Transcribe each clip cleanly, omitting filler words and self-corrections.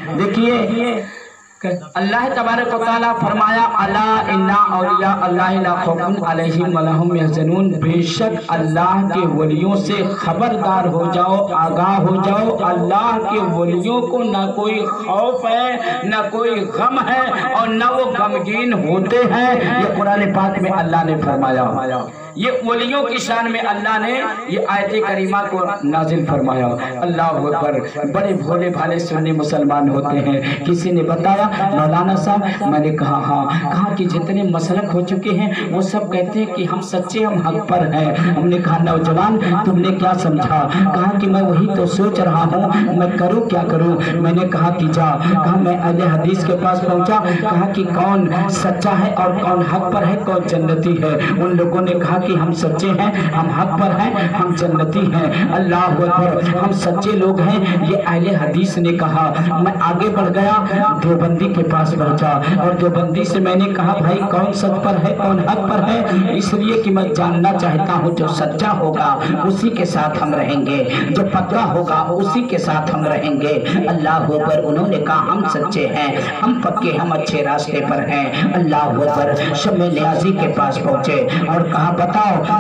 देखिए अल्लाह तबारक व तआला फरमाया अला इन्ना औलिया अल्लाह ला खौफुन अलैहिम वला हुम यहज़नून, बेशक अल्लाह के वलियों से खबरदार हो जाओ, आगाह हो जाओ। अल्लाह के वलियों को ना कोई खौफ है, ना कोई गम है और ना वो गमगीन होते हैं। ये कुरान पाक में अल्लाह ने फरमाया। ये वलियों की शान में अल्लाह ने ये आयत करीमा को नाजिल फरमाया। अल्लाह अकबर। बड़े भोले भाले सुन्नी मुसलमान होते हैं। किसी ने बताया मौलाना साहब, मैंने कहा हाँ, कहा कि जितने मसलक हो चुके हैं वो सब कहते हैं कि हम सच्चे, हम हक पर हैं। हमने कहा नौजवान तुमने क्या समझा? कहा कि मैं वही तो सोच रहा हूँ, मैं करूँ क्या करूँ? मैंने कहा कि जा। कहा मैं अहले हदीस के पास पहुँचा, कहा कि कौन सच्चा है और कौन हक पर है, कौन जन्नती है। उन लोगों ने कहा कि हम सच्चे हैं, हम हक पर हैं, हम जन्नती हैं। अल्लाह अकबर। हम सच्चे लोग हैं, ये अहले हदीस ने कहा। मैं आगे बढ़ गया, देवबंदी के पास पहुंचा और देवबंदी से मैंने कहा भाई कौन सच पर है, कौन हक पर है? इसलिए कि मैं जानना चाहता हूं, जो सच्चा होगा उसी के साथ हम रहेंगे, जो पक्का होगा उसी के साथ हम रहेंगे। अल्लाह अकबर। उन्होंने कहा हम सच्चे हैं, हम पक्के, हम अच्छे रास्ते पर हैं। अल्लाह अकबर। शम्मे नियाज़ी के पास पहुंचे और कहा बताओ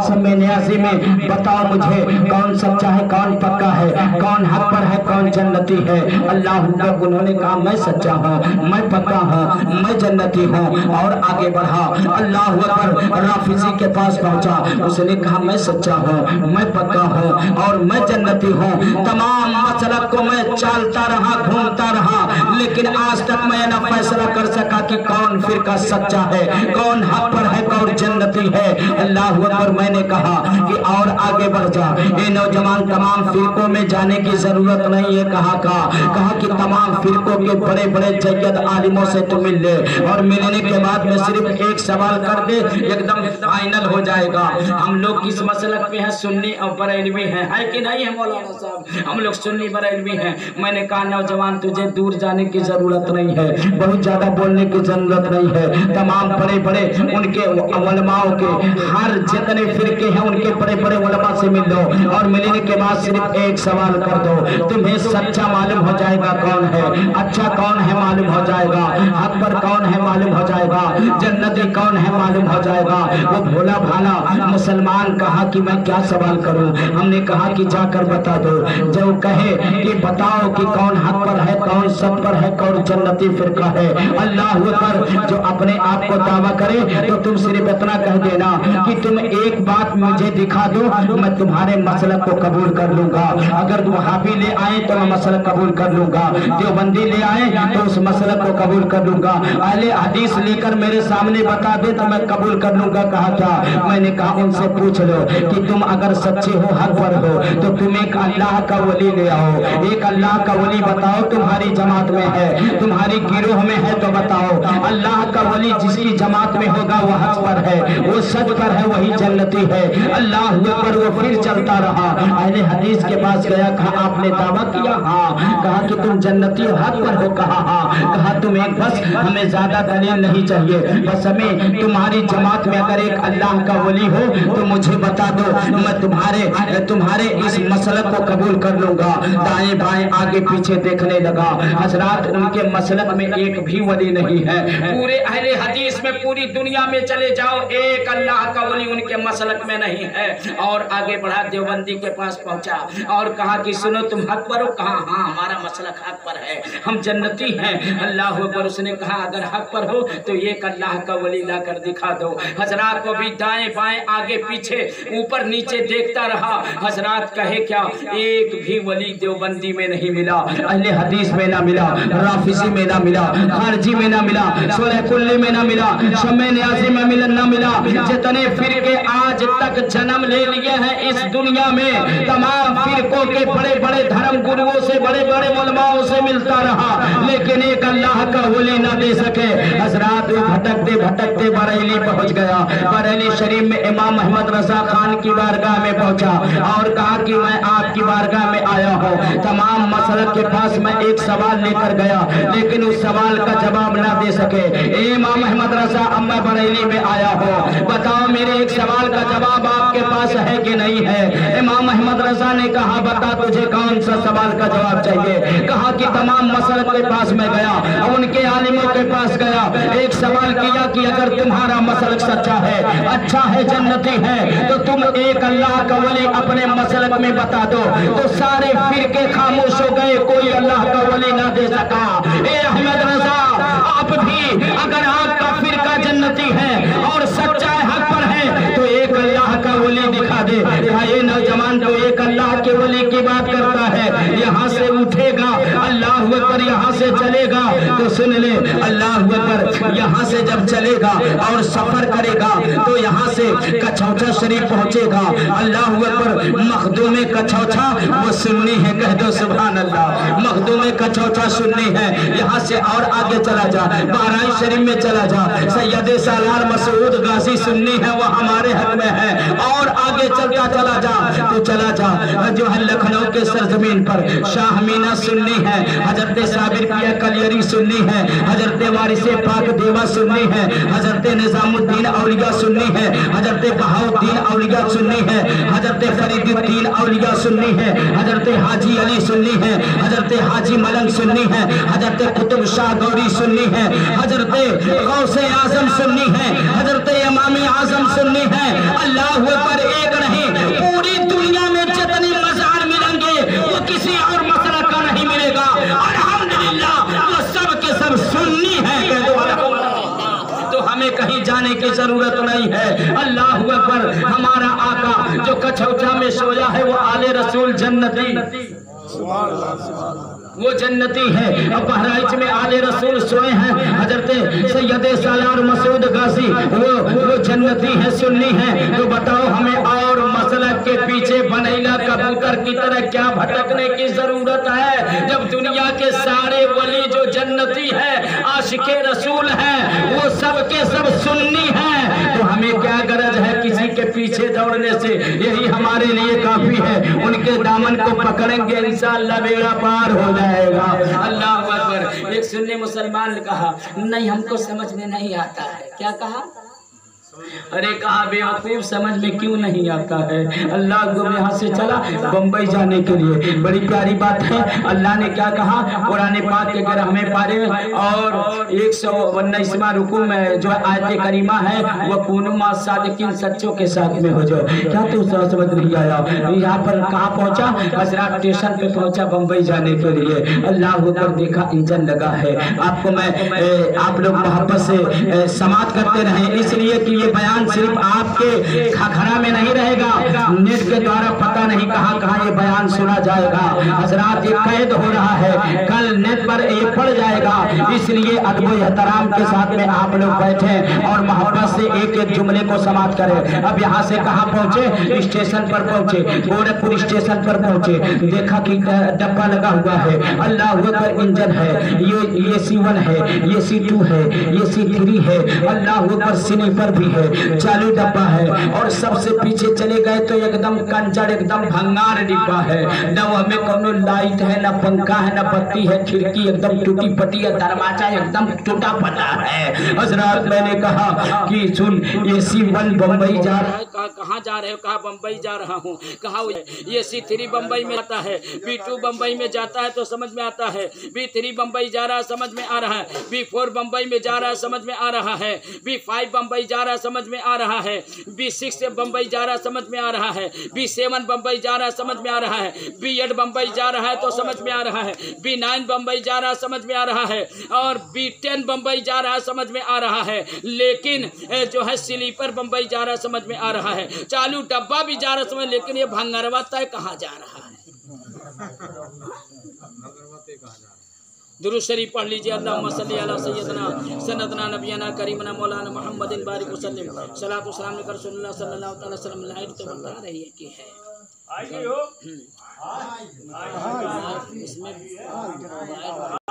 शम्मे नियाज़ी में बताओ मुझे कौन सच्चा है, कौन पक्का है, कौन हक पर है, कौन जन्नती है? अल्लाह अकबर। उन्होंने कहा मैं सच्चा हूँ, मैं पक्का हूँ, मैं जन्नती हूँ और आगे बढ़ा। अल्लाह अकबर। राफिजी के पास पहुंचा, उसने कहा मैं सच्चा हूँ, मैं पक्का हूँ और मैं जन्नती हूँ। तमाम मसलक को मैं चालता रहा, घूमता रहा, लेकिन आज तक मैं न फैसला कर सका कि कौन फिरका सच्चा है, कौन हक पर है, कौन जन्नती है। अल्लाह अकबर। मैंने कहा कि और आगे बढ़ जा, ये नौजवान तमाम फिरकों में जाने की जरूरत नहीं है। कहा कि तमाम फिरकों के बड़े बड़े जय्यद आलिमों से तू मिल ले और मिलने के बाद में सिर्फ एक सवाल कर दे, एकदम फाइनल हो जाएगा। हम लोग किस मसलक में हैं? सुन्नी और बरेलवी हैं, है कि नहीं है मौलाना साहब? हम लोग सुन्नी बरेलवी हैं। मैंने कहा नौजवान तुझे दूर जाने की जरूरत नहीं है, बहुत ज्यादा बोलने की जरूरत नहीं है। तमाम बड़े बड़े उनके उलमाओं के, हर जितने फिरके हैं उनके बड़े बड़े उलमा से मिल लो और मिलने के बाद सिर्फ एक सवाल कर दो, तुम्हें सच्चा मालूम हो जाएगा कौन है, अच्छा कौन है मालूम हो जाएगा, हक पर कौन है मालूम हो जाएगा, जन्नती कौन है मालूम हो जाएगा। वो भोला भाला मुसलमान कहा कि मैं क्या सवाल करूं? हमने कहा कि जाकर बता दो। जो कहे कि बताओ कि कौन हक पर है, कौन सब पर है, कौन जन्नती फिरका है। अल्लाह अकबर। जो अपने आप को दावा करे तो तुम सिर्फ इतना कह देना कि तुम एक बात मुझे दिखा दो, मैं तुम्हारे मसलक को कबूल कर लूंगा। अगर वहाबी ले आए तो मैं मसलक कबूल कर लूंगा, देवबंदी ले आए तो उस मसलक को कबूल कर लूंगा, अहले हदीस लेकर मेरे सामने बता दे तो मैं कबूल कर लूंगा। कहा क्या? मैंने कहा उनसे पूछ लो कि तुम अगर सच्चे हो, हक पर हो, तो तुम एक अल्लाह का वली ले आओ, एक अल्लाह का वली बताओ तुम्हारी जमात में है, तुम्हारी गिरोह में है तो बताओ। अल्लाह का वली जिसकी जमात में होगा वो हक पर है, वो सच पर है, वही जन्नती है। अल्लाह पर वो फिर चलता रहा, अहले हदीस के पास गया, कहा आपने दावा किया? हाँ। कहा कि तुम जन्नती हक पर हो? कहा हाँ। कहा तुम एक बस, हमें ज्यादा दलील नहीं चाहिए, बस हमें तुम्हारी जमात में अगर एक अल्लाह का वली हो तो मुझे बता दो, मैं तुम्हारे इस मसलक को कबूल कर लूंगा। दाएं बाएं आगे पीछे देखने लगा, हजरात उनके मसलक में एक भी वली नहीं है। पूरे अहले हदीस में पूरी दुनिया में चले जाओ, एक अल्लाह का वली उनके मसलक में नहीं है। और आगे बढ़ा, देवबंदी के पास पहुंचा और कहा कि सुनो तुम हक पर हो? कहा हाँ, हमारा मसलक हक पर है, हम जन्नती हैं। अल्लाह अकबर। उसने कहा अगर हक पर हो तो एक अल्लाह का वली ला कर दिखा दो। हजरात को भी दाएं बाएं आगे पीछे ऊपर नीचे देखता रहा। हजरात कहे क्या? एक भी वली देवबंदी में नहीं मिला, अहले हदीस में ना मिला, राफिजी में ना मिला, खारजी में ना मिला, सोलह कुल्ली में ना मिला, शम्मे नियाज़ी में ना मिला। जितने फिरके आज तक जन्म ले लिए हैं इस दुनिया में, तमाम फिरकों के बड़े बड़े धर्म गुरुओं से, बड़े बड़े उलमाओं से मिलता रहा, लेकिन एक अल्लाह का वली ना दे सके। हजरात भटकते भटकते बरेली पहुंच गया। बरेली शरीफ में इमाम अहमद रजा खान की बारगाह में पहुंचा और कहा कि मैं आपकी बारगाह में आया हूँ। तमाम मसलक के पास मैं एक सवाल लेकर गया, लेकिन उस सवाल का जवाब ना दे सके। इमाम अहमद रजा अब मैं बरेली में आया हूँ, बताओ मेरे एक सवाल का जवाब आपके पास है कि नहीं है? इमाम अहमद रजा ने कहा बता तुझे कौन सा सवाल का जवाब चाहिए? कहा कि तमाम मसलक के पास मैं गया, उनके आलिमों के पास गया, एक सवाल किया कि अगर तुम्हारा मसलक सच्चा है, अच्छा है, जन्नती है, तो तुम एक अल्लाह का वली अपने मसलक में बता दो। तो सारे फिरके खामोश हो गए, कोई अल्लाह का वली ना दे सका। ए अहमद रजा, आप भी अगर आपका फिरका जन्नती है और सच्चा हक पर है तो एक अल्लाह का वली दिखा दे। ये नौजवान तो एक अल्लाह के वली की बात करता है, यहाँ से उठेगा अल्लाह अकबर, यहाँ से चलेगा तो सुन ले अल्लाह अकबर, यहाँ से जब चलेगा और सफर करेगा तो यहाँ से कछौछा शरीफ पहुंचेगा। अल्लाह अकबर, मखदूम कछौछा वो सुन्नी है, कह दो सुभान अल्लाह। मखदूम कछौछा सुन्नी है, यहाँ से और आगे चला जा, बहराइन शरीफ में चला जा, सैयद सालार मसूद गाजी सुन्नी है, वो हमारे हक में है, और आगे चलता चला जा तो चला जा जो है लखनऊ के सरजमीन पर शाह मीना सुन्नी है, हजरत साबिर पिया कलियरी सुन्नी है, हजरत वारिसे पाक देवा सुन्नी है, हजरत निजामुद्दीन औलिया सुन्नी है, हजरत बहाउद्दीन औलिया सुन्नी है, हजरत फरीदुद्दीन औलिया सुन्नी है, हजरत हाजी अली सुन्नी है, हजरत हाजी मलंग सुन्नी है, हजरत कुतुब शाह गौरी सुन्नी है, हजरत गौसे आजम सुन्नी है, हजरत इमाम आजम सुन्नी है। अल्लाह पर एक नहीं, पूरी दुनिया में जितने मज़ार मिलेंगे वो किसी और मसला का नहीं मिलेगा। अल्हम्दुलिल्लाह वो सब के सब सुन्नी है, तो हमें कहीं जाने की जरूरत नहीं है। अल्लाह अकबर, हमारा आका जो कछौचा में सोया है वो आले रसूल जन्नती, वो जन्नती है। अब बहराइच में आले रसूल सोए हैं, हजरत सैयद सालार मसूद गाजी वो जन्नती है, सुन्नी है। तो बताओ हमें और मसलक के पीछे बनैला कबूतर की तरह क्या भटकने की जरूरत है, जब दुनिया के सारे वली जो जन्नती है, आशिके रसूल है, वो सब के सब सुन्नी है। तो हमें क्या गरज है किसी के पीछे दौड़ने से? यही हमारे लिए काफी है। उनके दामन को पकड़ेंगे इंशाअल्लाह बेड़ा पार हो जाएगा। अल्लाह अकबर। एक सुन्नी मुसलमान ने कहा नहीं हमको समझ में नहीं आता है। क्या कहा? अरे कहा बेवकूफ, समझ में क्यों नहीं आता है? अल्लाह को यहाँ से चला बम्बई जाने के लिए। बड़ी प्यारी बात है, अल्लाह ने क्या कहा कुरान पाक के अगर हमें पारे और 119वां रुकू में जो आयत करीमा है वो पूनुमा सादिकीन, सच्चों के साथ में हो जाओ। क्या तू समझ नहीं आया? यहाँ पर कहाँ पहुँचा? हजरात स्टेशन पे पहुँचा बम्बई जाने के लिए। अल्लाह ऊपर देखा इंजन लगा है। आपको मैं आप लोग मोहब्बत से समात करते रहे, इसलिए कि बयान सिर्फ आपके खखरा में नहीं रहेगा, नेट के द्वारा पता नहीं कहां कहां ये बयान सुना जाएगा। हजरात ये कैद हो रहा है, कल नेट पर ये पड़ जाएगा, इसलिए अदब एहतराम के साथ में आप लोग बैठे और मोहब्बत से एक एक जुमले को समाप्त करें। अब यहाँ से कहाँ पहुंचे? स्टेशन पर पहुंचे, गोरखपुर स्टेशन पर पहुंचे, देखा कि डब्बा लगा हुआ है, अल्लाह अकबर, इंजन है, ये C1 है, ये C2 है, ये C3 है, अल्लाह अकबर, स्लीपर भी है, चालू डब्बा है। और सबसे पीछे चले गए तो एकदम कंजर, एकदम भंगार डिब्बा है, न हमें कोनो लाइट है, न पंखा है, न बत्ती है, खिड़की एकदम टूटी पटी है, दरवाजा एकदम टूटा फटा है। हजरात मैंने कहा कि सुन ये C1 बम्बई जा रहा है। कहाँ जा रहे हो? कहा बम्बई जा रहा हूँ। कहा ये C3 बम्बई में आता है, B2 बम्बई में जाता है तो समझ में आता है, B3 बम्बई जा रहा है समझ में आ रहा है, B4 बम्बई में जा रहा है समझ में आ रहा है, B5 बम्बई जा रहा है समझ में आ रहा है, B6 बम्बई जा रहा है समझ में आ रहा है, B7 बम्बई जा रहा है समझ में आ रहा है, B8 बम्बई जा रहा है तो समझ में आ रहा है, B9 बम्बई जा रहा है समझ में आ रहा है, और B10 बम्बई जा रहा है समझ में आ रहा है। लेकिन जो है स्लीपर बम्बई जा रहा है समझ में आ रहा है, चालू डब्बा भी जा रहा है समझ, लेकिन ये भंगरवा तय कहाँ जा रहा है? दुरूद शरीफ पढ़ लीजिए। अल्लाहुम्मा सल्ली अला सय्यदना सन्नदना नबियना करीमना मौलाना मुहम्मदिन बारिक वसल्लम। सलातु सलाम कर रसूलुल्लाह सल्लल्लाहु अलैहि वसल्लम। लाइट तो बता रही है कि है इसमें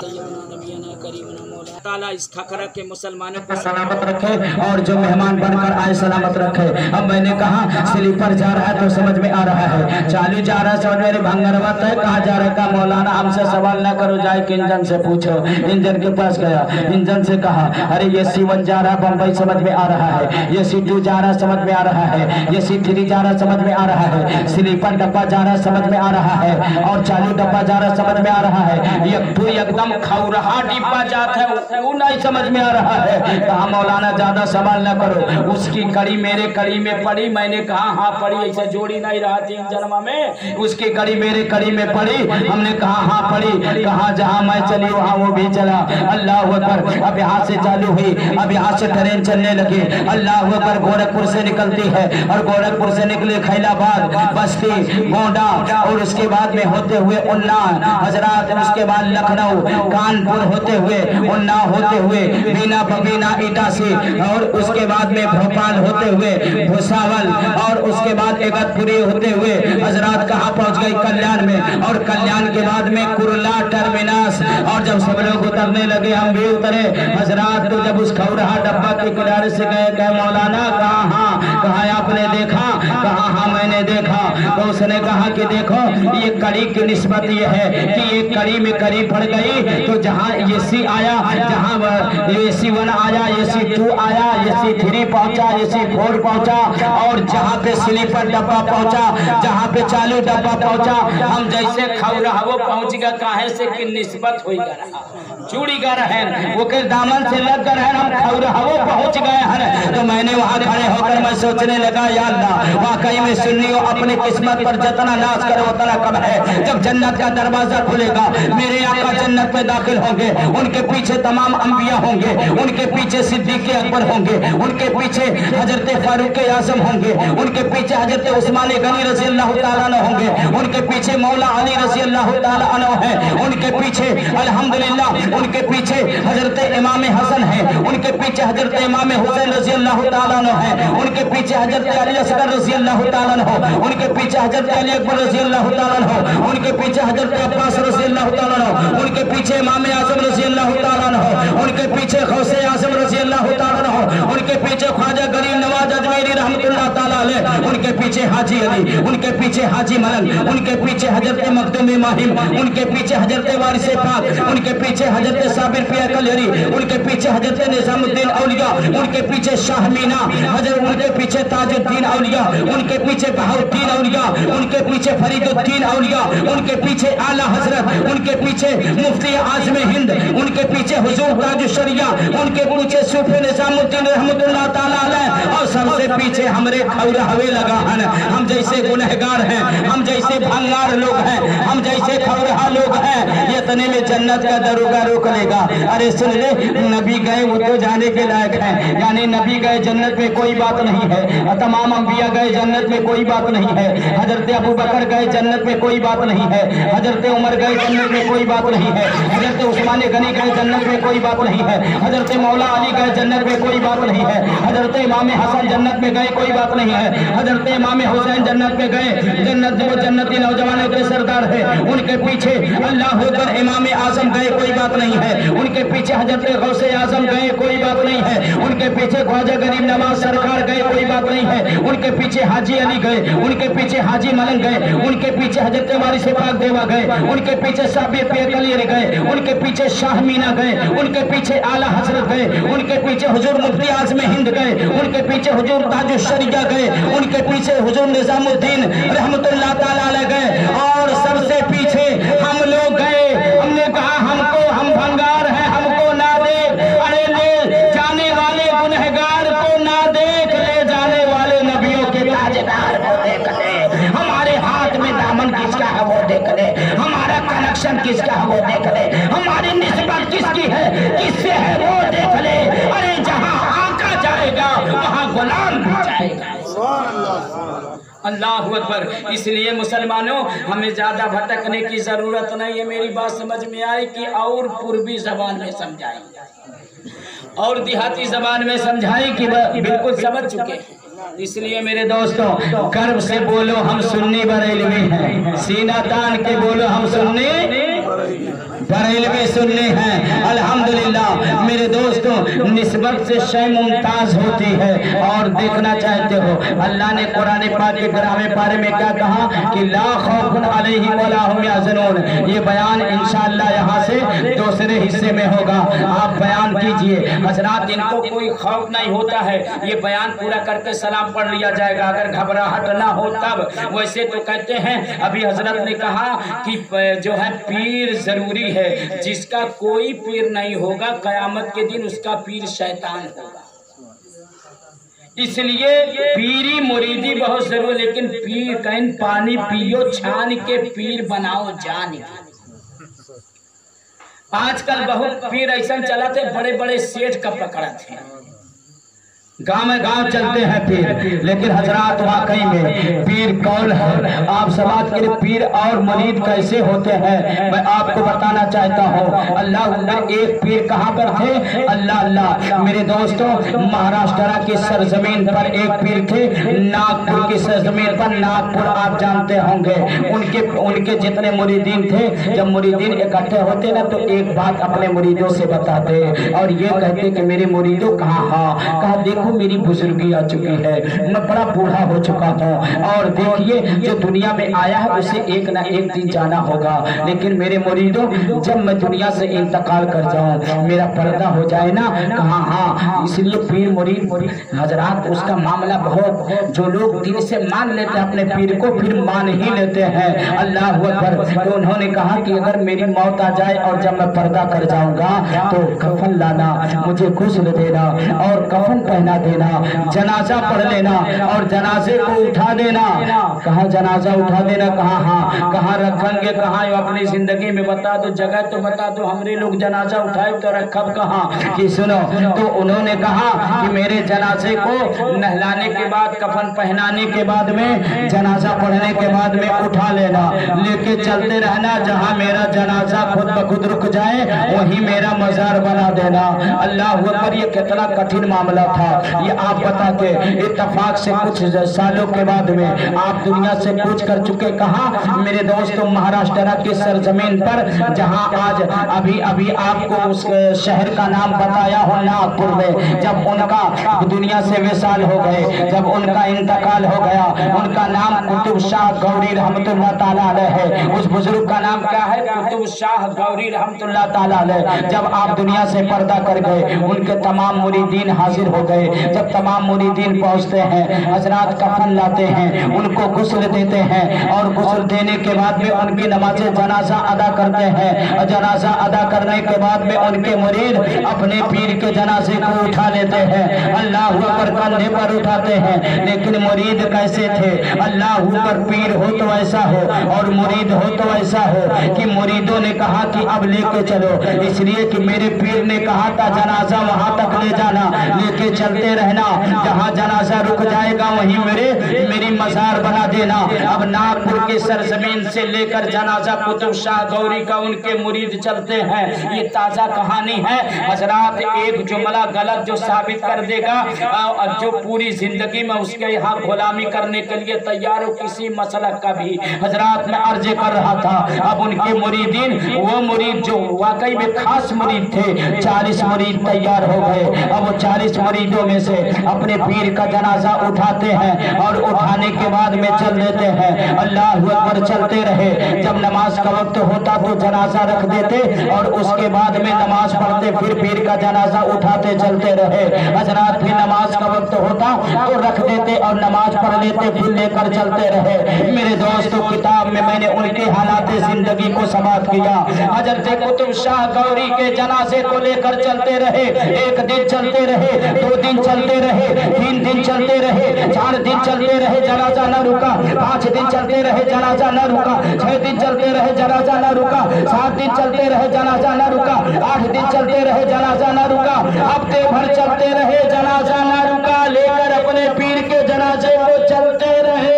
सय्यदना नबियना करीमना ताला इस खखरा के मुसलमानों को सलामत रखे और जो मेहमान बनकर आए सलामत रखे। अब मैंने कहा स्लीपर जा रहा है तो समझ में आ रहा है, चालू जा रहा है समझ में, भंगरवत है कहाँ जा रहा है, मौलाना हमसे सवाल ना करो, जाए कि इंजन से पूछो। इंजन के पास गया, इंजन से कहा अरे ये C1 जा रहा है बम्बई समझ में आ रहा है, ये C2 जा रहा समझ में आ रहा है, ये C3 जा रहा समझ में आ रहा है, स्लीपर डब्बा जा रहा समझ में आ रहा है और चालू डब्बा जा रहा समझ में आ रहा है, एकदम खौरहा डिब्बा जाता है वो नहीं समझ में आ रहा है। कहा मौलाना ज्यादा सवाल न करो, उसकी कड़ी मेरे कड़ी में पड़ी। मैंने कहा हाँ पड़ी, ऐसे जोड़ी नहीं रहा 3 जन्म में, उसकी कड़ी मेरे कड़ी में पड़ी। हमने कहा हाँ पड़ी, कहा जहाँ मैं चली वहाँ वो भी चला। अल्लाह अकबर। अब यहाँ से चालू हुई, अब यहाँ से ट्रेन चलने लगी। अल्लाह अकबर। गोरखपुर से निकलती है और गोरखपुर से निकले खैलाबाद, बस्ती, गोंडा और उसके बाद में होते हुए उन्नाव, हजरात, उसके बाद लखनऊ, कानपुर होते हुए उन्नाव होते हुए बीना बबीना इटासी और उसके बाद में भोपाल होते हुए भुसावल और उसके बाद इगतपुरी होते हुए हजरात कहाँ पहुँच गई, कल्याण में। और कल्याण के बाद में कुरला टर्मिनस। और जब सब लोग उतरने लगे हम भी उतरे हजरात। तो जब उस खौरहा डब्बा के किनारे से गए, कहे मौलाना कहा हाँ, कहा आपने देखा, कहा हाँ मैंने देखा। तो उसने कहा कि देखो ये कड़ी की निस्बत ये है कि ये कड़ी में कड़ी पड़ गई। तो जहाँ ये C आया, जहाँ ये C1 आया, ये C2 आया, ये C3 पहुंचा, ये C4 पहुंचा और जहाँ पे स्लीपर डब्बा पहुंचा, जहाँ पे चालू डब्बा पहुंचा, हम जैसे खौरहा वो पहुंच गया। काहे से कि निस्बत हो गया, चूड़ी का रहन वो के दामन से लग कर हम खौरहा वो पहुंच गए हैं। तो मैंने वहाँ खड़े होकर मैं सोचने लगा या अल्लाह, वाकई में सुन्नियों अपनी किस्मत पर जितना नाज करे उतना कम है। जब जन्नत का दरवाजा खुलेगा, मेरे आका जन्नत में दाखिल होंगे, उनके पीछे तमाम अंबिया होंगे, उनके पीछे सिद्दीक अकबर होंगे, उनके पीछे हजरत फारूक आजम होंगे, उनके पीछे हजरत उस्मान गनी रज़ी अल्लाह ताला अन्हु होंगे, उनके पीछे मौला अली रज़ी अल्लाह ताला अन्हु है, उनके पीछे अल्हम्दुलिल्लाह उनके पीछे हजरत इमाम हसन है, उनके पीछे हजरत इमाम हुसैन रज़ी अल्लाह ताला अन्हु है, उनके पीछे हजरत अली असगर रज़ी अल्लाह ताला अन्हु, उनके पीछे हजरत अली अकबर रज़ी अल्लाह ताला अन्हु, उनके पीछे हजरत अब्बास रज़ी अल्लाह ताला अन्हु, उनके पीछे इमाम आजम रज़ी अल्लाह ताला अन्हु, उनके पीछे गौसे आजम रज़ी अल्लाह ताला अन्हु, उनके पीछे ख्वाजा गरीब नवाज अजमेरी रहमतुल्लाह ताला अलैह, उनके पीछे हाजी अली, उनके पीछे हाजी मलंग, उनके पीछे हजरत मखदूम माहिम, उनके पीछे हजरत वारिस पाक, उनके पीछे हजरत साबिर पिया कलहरी, उनके पीछे हजरत निजामुद्दीन औलिया, उनके पीछे शाह मीना हजरत, उनके पीछे ताजुद्दीन औलिया, उनके पीछे बहाउद्दीन औलिया, उनके पीछे फरीदुद्दीन औलिया, उनके पीछे आला हजरत, उनके पीछे मुफ्ती आजम हिंद, उनके पीछे हुजूर ताजुशरिया, उनके पीछे सूफी निजामुद्दीन रहमतुल्लाह ताला अलैह और सबसे पीछे हमरे खौरहवे लगा है। हम जैसे गुनहगार हैं, हम जैसे भंगार लोग हैं, हम जैसे खौरहा लोग हैं, ये तने में जन्नत का दरोगा रोक लेगा। अरे सुन ले, नबी गए वो तो जाने के लायक है, यानी नबी गए जन्नत में कोई बात नहीं है, तमाम अंबिया गए जन्नत में कोई बात नहीं है, हजरत अबू बकर गए जन्नत में कोई बात नहीं है, हजरत उमर गए जन्नत में कोई बात नहीं है, हजरत उस्मान गनी गए जन्नत में कोई बात नहीं है, हजरत मौला अली गए जन्नत में कोई बात नहीं है, हजरत इमाम हसन जन्नत में गए कोई बात नहीं है, हजरत इमाम हुसैन जन्नत में गए, जन्नत वो जन्नती नौजवानों के सरदार है, उनके पीछे अल्लाह अकबर इमाम आजम गए कोई बात नहीं है, उनके पीछे हजरत गौसे आजम गए कोई बात नहीं है, उनके पीछे ख्वाजा गरीब नवाज सरकार गए कोई बात नहीं है, उनके पीछे हाजी अली गए, उनके पीछे हाजी मलंग गए, उनके पीछे हजरत वारिस पाक देवा गए, उनके पीछे साबिर पिया कलहरी गए, उनके पीछे शाह मीना गए, उनके पीछे आला हजरत गए, उनके पीछे हुजूर मुफ्ती आजम हिंद गए, उनके पीछे हुजूर ताजुशरिया गए, उनके पीछे हुजूर निजामुद्दीन रहमतुल्लाह ताला अलैह गए और सबसे पीछे हम लोग गए। हमने कहा हमको, हम भंगार हैं, हमको ना देख। अरे ले जाने वाले गुनहगार को ना देख, ले जाने वाले नबियों के ताजदार को देख ले। हमारे हाथ में दामन किसका है वो देख ले, हमारा कनेक्शन किसका है वो देख ले, हमारी निस्बत किसकी है, किससे है वो देख ले। अरे जहाँ आका जाएगा वहाँ गुलाम भी जाएगा। अल्लाह अकबर। इसलिए मुसलमानों, हमें ज्यादा भटकने की जरूरत नहीं है। मेरी बात समझ में आए कि और पूर्वी जबान में समझाई और देहाती जबान में समझाई कि बिल्कुल समझ चुके हैं। इसलिए मेरे दोस्तों, गर्व से बोलो हम सुन्नी बरेलवी हैं, सीना तान के बोलो हम सुन्नी बरेलवी सुन्नी हैं। अल्हम्दुलिल्लाह मेरे दोस्तों, निस्बत से शय मुमताज होती है। और देखना चाहते हो, अल्लाह ने कुरान पाक के 11वें पारे में क्या कहा कि ला खौफुन अलैहिम वला हुम यहज़नून। ये बयान इंशाअल्लाह यहाँ से दूसरे हिस्से में होगा, आप बयान कीजिए। हजरात, इनको कोई खौफ नहीं होता है, ये बयान पूरा करके सलाम पढ़ लिया जाएगा अगर घबराहट ना हो तब। वैसे तो कहते हैं, अभी हजरत ने कहा कि जो है पीर जरूरी है, जिसका कोई पीर नहीं होगा कयामत के दिन उसका पीर शैतान होगा। इसलिए पीरी मुरीदी बहुत जरूरी, लेकिन पीर कहीं पानी पियो छान के पीर बनाओ जान के। आजकल बहुत पीर ऐसा चला थे, बड़े बड़े सेठ का पकड़ा थे, गांव में गांव चलते हैं पीर। लेकिन हजरात वाकई में पीर कौन है? आप समाज के लिए पीर और मुरीद कैसे होते हैं मैं आपको बताना चाहता हूँ। अल्लाह, एक पीर कहाँ पर थे? अल्लाह अल्लाह मेरे दोस्तों, महाराष्ट्र की सरजमीन पर एक पीर थे, नागपुर की सरजमीन पर। नागपुर आप जानते होंगे, उनके जितने मुरीदीन थे, जब मुरीदीन इकट्ठे होते ना तो एक बात अपने मुरीदों से बताते और ये कहते कि मेरे मुरीदों कहा देखो मेरी बुजुर्गी आ चुकी है, मैं बड़ा बूढ़ा हो चुका हूँ और देखिए जो दुनिया में आया है उसे एक ना एक दिन जाना होगा। लेकिन मेरे मुरीदों, जब मैं दुनिया से इंतकाल कर जाऊँ, मेरा पर्दा हो जाए ना, कहा हाँ। इसलिए पीर मुरीद हजरात, उसका मामला बहुत, जो लोग दिल से मान लेते हैं अपने पीर को, फिर मान ही लेते हैं। अल्लाह अकबर। तो उन्होंने कहा कि अगर मेरी मौत आ जाए और जब मैं पर्दा कर जाऊंगा तो कफन लाना, मुझे गुस्ल देना और कफन पहना देना, जनाजा पढ़ लेना और जनाजे को उठा देना। कहा जनाजा उठा देना? कहा हाँ। कहाँ रखेंगे? कहाँ? अपनी जिंदगी में बता दो, जगह तो बता दो, हमरे लोग जनाजा उठाए तो रखब कहाँ? कि सुनो, तो उन्होंने कहा कि मेरे जनाजे को नहलाने के बाद, कफन पहनाने के बाद में, जनाजा पढ़ने के बाद में उठा लेना, लेके चलते रहना, जहाँ मेरा जनाजा खुद ब खुद रुक जाए वही मेरा मजार बना देना। अल्लाह अकबर। ये कितना कठिन मामला था, ये आप बता के इत्तफाक से कुछ सालों के बाद में आप दुनिया से कूच कर चुके। कहा मेरे दोस्तों? महाराष्ट्र की सरजमीन पर, जहां आज अभी अभी आपको उस शहर का नाम बताया हो, नागपुर में। जब उनका दुनिया से विशाल हो गए, जब उनका इंतकाल हो गया, उनका नाम कुतुब शाह गौरी रहमतुल्लाह ताला अलैह है। उस बुजुर्ग का नाम क्या है? कुतुब शाह गौरी रहमतुल्लाह ताला अलैह। जब आप दुनिया से पर्दा कर गए, उनके तमाम मुरीदीन हाजिर हो गए। जब तमाम मुरीदीन पहुंचते हैं, हजरात कफन लाते हैं, उनको गुस्ल देते हैं और गुस्ल देने के बाद में उनकी नमाज जनाजा अदा करते हैं। और जनाजा अदा करने के बाद में उनके मुरीद अपने पीर के जनाजे को उठा लेते हैं, अल्लाह पर कंधे पर उठाते हैं। लेकिन मुरीद कैसे थे? अल्लाह पर पीर हो तो ऐसा हो और मुरीद हो तो ऐसा हो कि मुरीदों ने कहा कि अब लेके चलो, इसलिए कि मेरे पीर ने कहा था जनाजा वहां तक ले जाना, लेके चलते रहना, जहाँ जनाजा रुक जाएगा वहीं मेरी मजार बना देना। अब नागपुर के सरजमीन से लेकर जनाजा कुतुब शाह गौरी का उनके मुरीद चलते हैं। ये ताजा कहानी है हजरात। एक जुमला गलत जो साबित कर देगा, जो पूरी जिंदगी में उसके यहाँ गुलामी करने के लिए तैयार हो, किसी मसलक का भी। हजरात मैं अर्ज कर रहा था, अब उनके मुरीदीन, वो मुरीद जो वाकई में खास मुरीद थे, 40 मुरीद तैयार हो गए। अब वो 40 मुरीदों में से अपने पीर का जनाजा उठाते हैं और उठाने के बाद में चल देते हैं। अल्लाह अकबर। चलते रहे, जब नमाज का वक्त होता तो जनाजा रख देते और उसके बाद में नमाज पढ़ते, फिर पीर का जनाजा उठाते चलते रहे। हजरात फिर नमाज का वक्त होता तो रख देते और नमाज पढ़ लेते, फिर लेकर चलते रहे। मेरे दोस्तों, किताब में मैंने उनके हालात जिंदगी को समाप्त किया। हजरत कुतुब शाह गौरी के जनाजे को लेकर चलते रहे। एक दिन चलते रहे, 2 दिन चलते रहे, 3 दिन चलते रहे, 4 दिन चलते रहे, जनाजा न रुका। 5 दिन चलते रहे, जनाजा न रुका। 6 दिन चलते रहे, जनाजा न रुका। 7 दिन चलते रहे, जनाजा न रुका। 8 दिन चलते रहे, जनाजा न रुका। हफ्ते भर चलते रहे, जनाजा न रुका। लेकर अपने पीर के जनाजे को चलते रहे,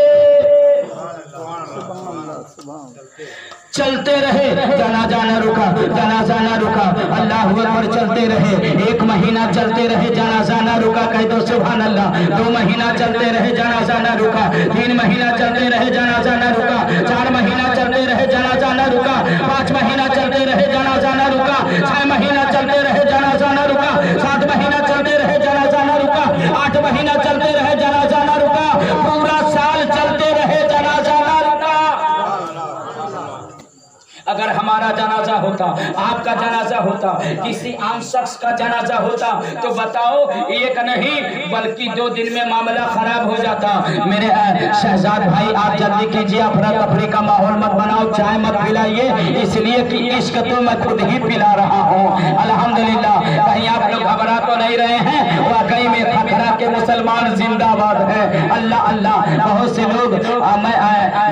चलते रहे, जनाजा न रुका, जनाजा न रुका। अल्लाह अकबर। चलते रहे, 1 महीना चलते रहे, जनाजा न रुका। कह दो सुभान अल्लाह। 2 महीना चलते रहे, जनाजा न रुका। 3 महीना चलते रहे, जनाजा न रुका। 4 महीना चलते रहे, जनाजा न रुका। 5 महीना चलते रहे, जनाजा होता, आपका जनाजा होता, किसी आम शख्स का जनाजा होता, तो बताओ एक नहीं बल्कि 2 दिन में मामला खराब हो जाता। मेरे शहजाद भाई, आप जल्दी कीजिए, अफरा तफरी का माहौल मत बनाओ, चाय मत पिलाइए, इसलिए कि इश्क तो मैं खुद ही पिला रहा हूँ। अल्हम्दुलिल्लाह, कहीं आप लोग घबरा तो नहीं रहे हैं? वाकई में खखरा के मुसलमान जिंदाबाद है। अल्लाह अल्लाह। बहुत से लोग मैं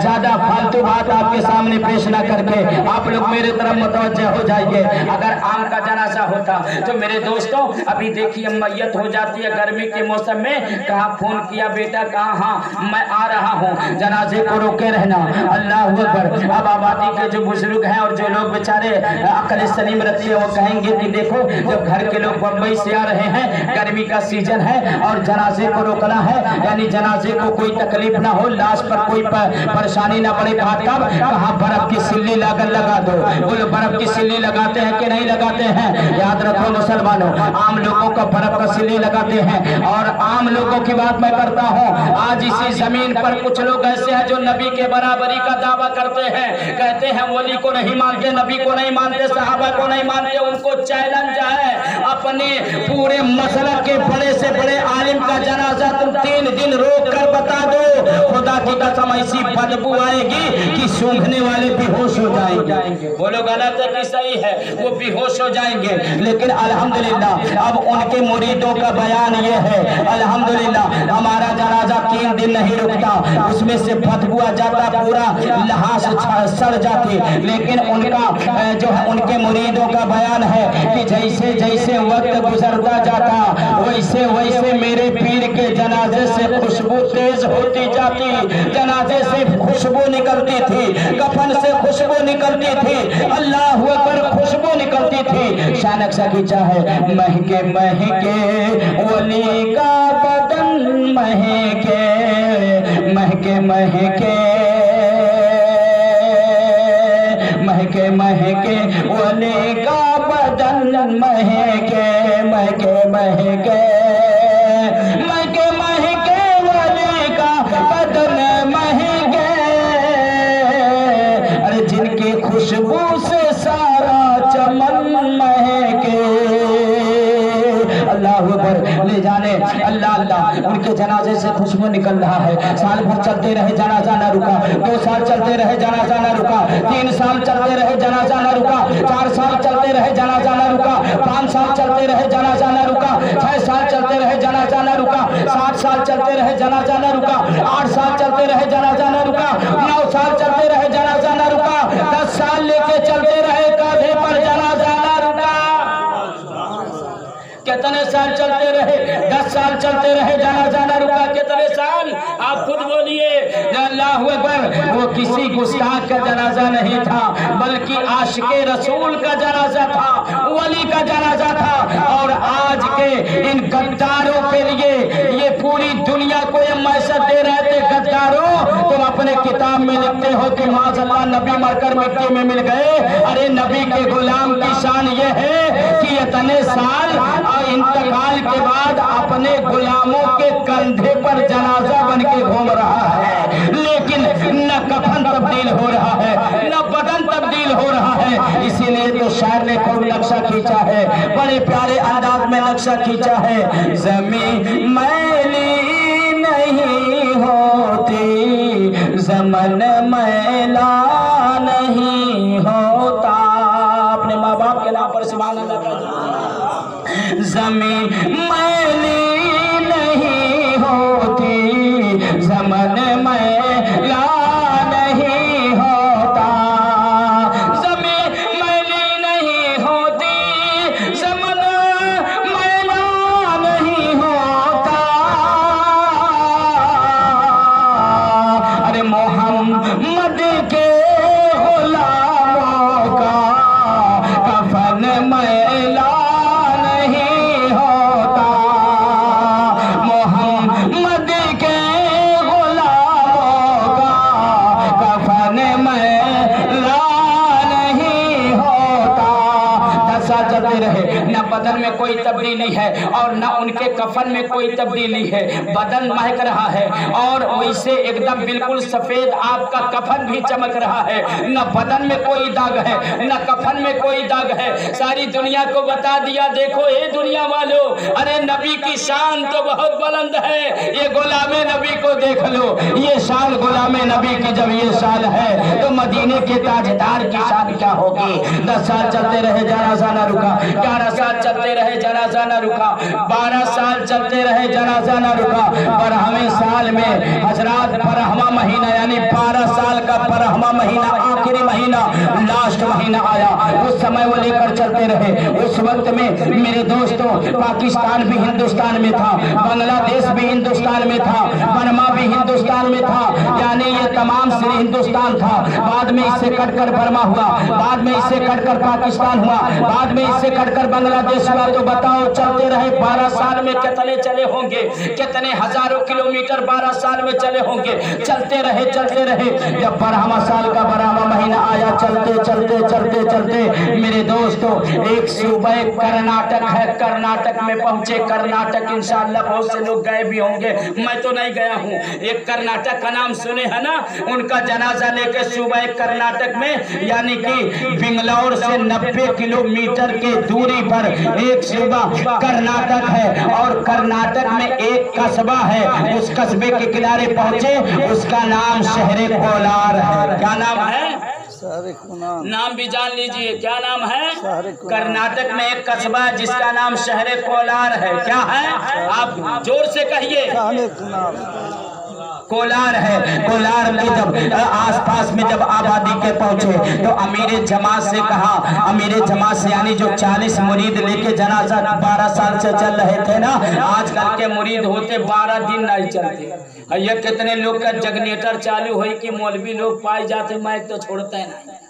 ज्यादा फालतू बात आपके सामने पेश न करके आप लोग मेरे तरफ मुतवज्जह हो जाइए। अगर आम का जनाजा होता तो मेरे दोस्तों, अभी देखिए मैयत हो जाती है गर्मी के मौसम में, कहाँ फोन किया बेटा, कहाँ, हाँ मैं आ रहा हूँ, जनाजे को रोके रहना। अल्लाह अकबर। अब आबादी के जो बुजुर्ग हैं और जो लोग बेचारे अकल सलीम रखते हैं, वो कहेंगे कि देखो जब घर के लोग बम्बई से आ रहे हैं, गर्मी का सीजन है और जनाजे को रोकना है, यानी जनाजे को कोई तकलीफ ना हो, लाश पर कोई परेशानी ना पड़े। कहाँ बर्फ की सिल्ली लगा दो। बोलो बर्फ की सिल्ली लगाते हैं कि नहीं लगाते हैं? याद रखो मुसलमानों, आम लोगों को बर्फ का सिल्ली लगाते हैं। और आम लोगों की बात मैं करता हूँ, आज इसी जमीन पर कुछ लोग ऐसे हैं जो नबी के बराबरी का दावा करते हैं, कहते हैं वली को नहीं मानते, नबी को नहीं मानते, सहाबा को नहीं मानते। उनको चैलेंज है, अपने पूरे मसलक के बड़े से बड़े आलिम का जनाजा तुम 3 दिन रोक कर बता दो, खुदा की कसम ऐसी बदबू आएगी कि सूंघने वाले बेहोश हो जाएंगे। बोलो गलत है कि सही है? वो बेहोश हो जाएंगे। लेकिन अल्हम्दुलिल्लाह अब उनके मुरीदों का बयान ये है, अल्हम्दुलिल्लाह हमारा जनाजा 3 दिन नहीं रुकता, उसमें से बदबू आ जाता, पूरा लहास सड़ जाती। लेकिन उनका जो है उनके मुरीदों का बयान है कि जैसे जैसे वक्त गुजरता जाता वैसे वैसे मेरे पीर के जनाजे से खुशबू तेज होती जाती, जनाजे से खुशबू निकलती थी, कफन से खुशबू निकलती थी, अल्लाह अकबर खुशबू निकलती थी। शानक सा खींचा है, महके महके वली का बदन महके, महके महके महके महके वली का बदन महके, महके महके महके महके वली का बदन महके। अरे जिनकी खुशबू से सारा चमन महके। अल्लाह अकबर। ले जाने अल्लाह अल्लाह, उनके जनाजे से खुशबू निकल रहा है। साल भर चलते रहे जनाजा न रुका, 2 साल चलते रहे जनाजा न रुका, 3 साल चलते रहे जनाजा न रुका, 4 साल चलते रहे जनाजा न रुका, 5 साल चलते रहे जनाजा न रुका, 6 साल चलते रहे जनाजा न रुका, 7 साल चलते रहे जनाजा न रुका, 8 साल चलते रहे जनाजा न रुका, 9 साल चलते रहे जनाजा न रुका, 10 साल लेके चलते रहे कांधे पर जनाजा न रुका। कितने साल चलते रहे? 10 साल चलते रहे जनाजा न रुका। कितने साल? आप खुद बोलिए। अल्लाहु अकबर। वो किसी गुस्ताख का जनाजा नहीं था, बल्कि आशिके रसूल का जनाजा था, वली का जनाजा था। और आज के इन गद्दारों के लिए ये पूरी दुनिया को ये मैसेज दे रहे थे, गद्दारों तुम अपने किताब में लिखते हो कि माज़अल्लाह नबी मरकर मिट्टी में मिल गए। अरे नबी के गुलाम की शान ये है कि इतने साल इंतकाल के बाद अपने गुलामों के कंधे पर जनाजा बन के घूम रहा है, लेकिन न कफन तब्दील हो रहा है, न बदन तब्दील हो रहा है। इसीलिए तो शायर ने खूब नक्शा खींचा है, बड़े प्यारे अंदाज में नक्शा खींचा है। ज़मीं मैली नहीं होती, ज़मन मैला नहीं होता। अपने माँ बाप के नाम पर सुभान अल्लाह का। ज़मीं मैली नहीं होती, ज़मन मैला नहीं होता। ज़मीं मैली नहीं होती, ज़मन मैला नहीं होता। अरे मोहम्मद के गुलामों का कफन मैला नहीं होता। न बदन में कोई तब्दीली है और न उनके कफन में कोई तब्दीली है। बदन महक रहा है और वैसे एकदम बिल्कुल सफेद आपका कफन भी चमक रहा है। न बदन में कोई दाग है न कफन में कोई दाग है। सारी दुनिया को बता दिया, देखो ये दुनिया वालों, अरे नबी की शान तो बहुत बुलंद है, ये गुलामे नबी को देख लो। ये शान गुलामे नबी की जब ये शान है तो मदीने के ताजदार की शान क्या होगी। 10 साल चलते रहे जनाजा न रुका, 11 साल चलते रहे जनाजा न रुका, 12 साल चलते रहे जनाजा न रुका। बरहवें साल में हजरात बरहमा महीना यानी 12 साल का बरहमा महीना, आखिरी महीना, लास्ट महीना आया। उस समय वो लेकर चलते रहे। उस वक्त में मेरे दोस्तों पाकिस्तान भी हिंदुस्तान में था, बांग्लादेश भी हिंदुस्तान में था, बर्मा भी हिंदुस्तान में था, यानी ये तमाम श्री हिंदुस्तान था। बाद में इससे कटकर बर्मा हुआ, बाद में इससे कटकर पाकिस्तान हुआ, बाद में इससे कटकर बांग्लादेश हुआ। तो बताओ चलते रहे 12 साल में कितने चले होंगे, कितने हजारों किलोमीटर 12 साल में चले होंगे। चलते रहे चलते रहे, जब 12वां साल का 12वां महीना आया, चलते चलते चलते चलते मेरे दोस्तों एक सूबे कर्नाटक है, कर्नाटक में पहुंचे। कर्नाटक इंशाअल्लाह बहुत से लोग गए भी होंगे, मैं तो नहीं गया हूं। एक कर्नाटक का नाम सुने है ना, उनका जनाजा लेके सूबे कर्नाटक में यानी कि बेंगलोर से 90 किलोमीटर के दूरी पर एक सूबा कर्नाटक है और कर्नाटक में एक कस्बा है। उस कस्बे के किनारे पहुंचे, उसका नाम शहर कोलार है। क्या नाम है? नाम भी जान लीजिए, क्या नाम है? कर्नाटक में एक कस्बा जिसका नाम शहर कोलार है। क्या है? आप जोर से कहिए। कोलार है। कोलार के जब आसपास में जब आबादी के पहुंचे तो अमीर जमात से कहा, अमीर जमात से यानी जो 40 मुरीद लेके जनाजा 12 साल से चल रहे थे ना, आजकल के मुरीद होते 12 दिन नहीं चलते। ये कितने लोग का जगनेटर चालू हुई कि मौलवी लोग पाए जाते, मैं तो छोड़ता है नहीं।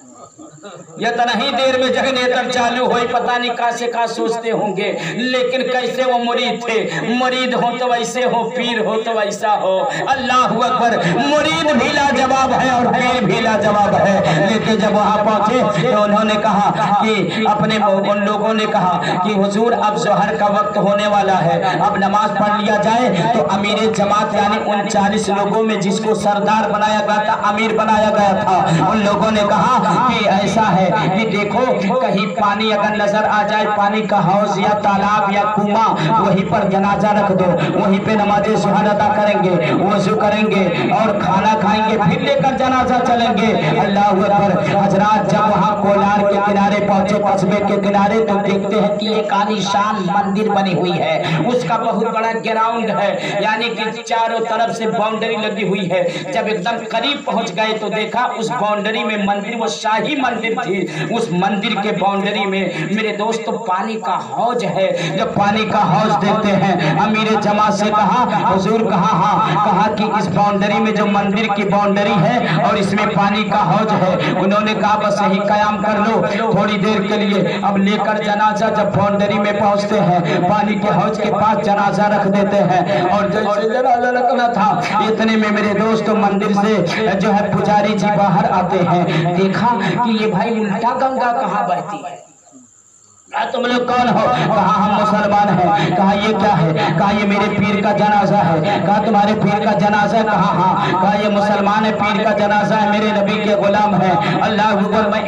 ये तो नहीं देर में जगनेतर चालू हो, पता नहीं कहा से कहा सोचते होंगे, लेकिन कैसे वो मुरीद थे। मुरीद हो तो वैसे हो, पीर हो तो वैसा हो। अल्लाह अकबर। मुरीद भी लाजवाब है और पीर भी लाजवाब है। लेकिन जब वहां पहुंचे तो उन्होंने कहा कि अपने उन लोगों ने कहा कि हुजूर अब जोहर का वक्त होने वाला है, अब नमाज पढ़ लिया जाए। तो अमीर जमात यानी उन 40 लोगों में जिसको सरदार बनाया गया था, अमीर बनाया गया था, उन लोगों ने कहा कि ऐसा है कि देखो कहीं पानी अगर नजर आ जाए, पानी का हौज या तालाब या कुआं, वहीं पर जनाजा रख दो, वहीं पे नमाज़े सुबह अदा करेंगे, वज़ू करेंगे और खाना खाएंगे, फिर लेकर जनाजा चलेंगे। अल्लाह अकबर। हजरात जब वहाँ कोलार के किनारे पहुंचे, कस्बे के किनारे, तो देखते हैं कि एक आलीशान मंदिर बनी हुई है। उसका बहुत बड़ा ग्राउंड है, यानी कि चारों तरफ से बाउंड्री लगी हुई है। जब एकदम करीब पहुंच गए तो देखा उस बाउंड्री में मंदिर, वो शाही मंदिर थी। उस मंदिर के बाउंड्री में मेरे दोस्तों पानी का हौज है। जब पानी का हौज देखते हैं, अमीर जमात से कहा, हुजूर कहा? हाँ। कहा कि इस बाउंड्री में जो मंदिर की बाउंड्री है और इसमें पानी का हौज है। उन्होंने कहा बस यही कयाम कर लो थोड़ी देर के लिए। अब लेकर जनाजा जब बाउंड्री में पहुंचते हैं, पानी के हौज के पास जनाजा रख देते हैं और जैसे जनाजा रखना था, इतने में मेरे दोस्तों मंदिर से जो है पुजारी जी बाहर आते हैं। देखा कि ये भाई उल्टा गंगा कहाँ बहती है। तुम लोग कौन हो? कहा हम मुसलमान हैं। कहा ये क्या है? कहा ये मेरे पीर का जनाजा है। कहा तुम्हारे पीर का जनाजा है? कहा हाँ। कहा ये मुसलमान है, पीर का जनाजा है, मेरे नबी के गुलाम है। अल्लाह अकबर। मैं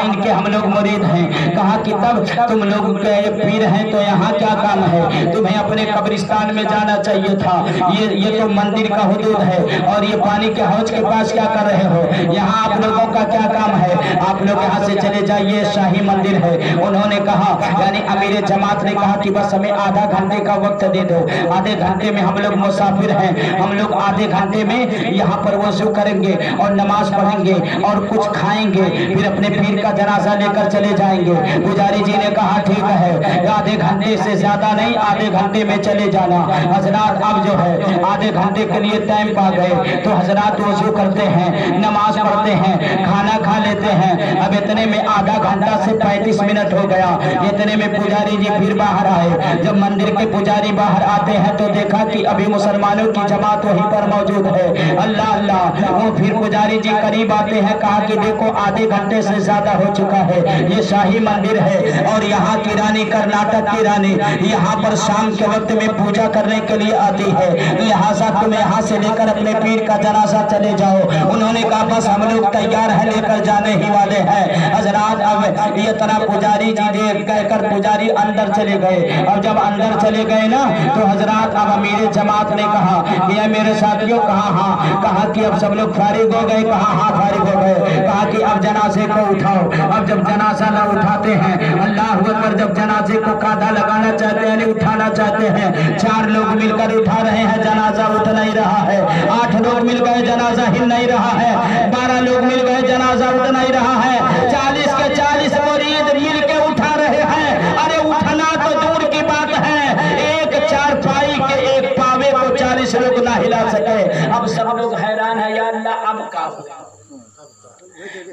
इनके हम लोग मुरीद हैं। कहा कि तब तुम लोग के पीर हैं तो यहाँ क्या काम है? तुम्हें अपने कब्रिस्तान में जाना चाहिए था। ये तो मंदिर का हुदूद है और ये पानी के हौज के पास क्या कर रहे हो? यहाँ आप लोगों का क्या काम है? आप लोग यहाँ से चले जाइए, शाही मंदिर है। उन्होंने कहा, यानी अमीर जमात ने कहा कि बस हमें आधा घंटे का वक्त दे दो, आधे घंटे में हम लोग मुसाफिर हैं, हम लोग आधे घंटे में यहाँ पर वज़ू करेंगे और नमाज पढ़ेंगे और कुछ खाएंगे, फिर अपने पीर का जनाजा लेकर चले जाएंगे। पुजारी जी ने कहा ठीक है, आधे घंटे से ज्यादा नहीं, आधे घंटे में चले जाना। हजरात अब जो है आधे घंटे के लिए टाइम पा गए तो हजरात वज़ू करते हैं, नमाज पढ़ते हैं, खाना खा लेते हैं। अब इतने में आधा घंटा से 35 35 मिनट हो गया। इतने में पुजारी जी फिर बाहर आए। जब मंदिर के पुजारी बाहर आते हैं तो देखा कि अभी मुसलमानों की जमात वहीं पर मौजूद है। अल्लाह अल्लाह, वो फिर पुजारी जी करीब आते हैं, कहा कि देखो आधे घंटे से ज्यादा हो चुका है, ये शाही मंदिर है और यहाँ की रानी, कर्नाटक की रानी यहाँ पर शाम के वक्त में पूजा करने के लिए आती है, लिहाजा तुम यहाँ से लेकर अपने पीर का जनाजा चले जाओ। उन्होंने कहा बस हम लोग तैयार है, लेकर जाने ही वाले हैं हजरात। अब ये तरह पुजारी जी देख कहकर पुजारी अंदर चले गए। और जब अंदर चले गए ना तो हजरात अब अमीर जमात ने कहा कि मेरे साथियों, कहा हाँ, कहा कि अब सब लोग फारिग हो गए, कहा हाँ फारिग हो गए, कहा कि अब जनाजे को उठाओ। अब जब जनाजा ना उठाते हैं, अल्लाह अकबर, जब जनाजे को कांधा लगाना चाहते हैं, उठाना चाहते हैं, 4 लोग मिलकर उठा रहे हैं, जनाजा उठ नहीं रहा है। 8 लोग मिल गए, जनाजा हिल नहीं रहा है। 12 लोग मिल गए, जनाजा उठ नहीं रहा है। 40 के 40 मुरीद मिल के उठा रहे हैं। अरे उठना तो दूर की बात है, एक चारपाई के एक पावे को 40 लोग ना हिला सके। अब सब लोग हैरान है, या अल्लाह अब क्या होगा,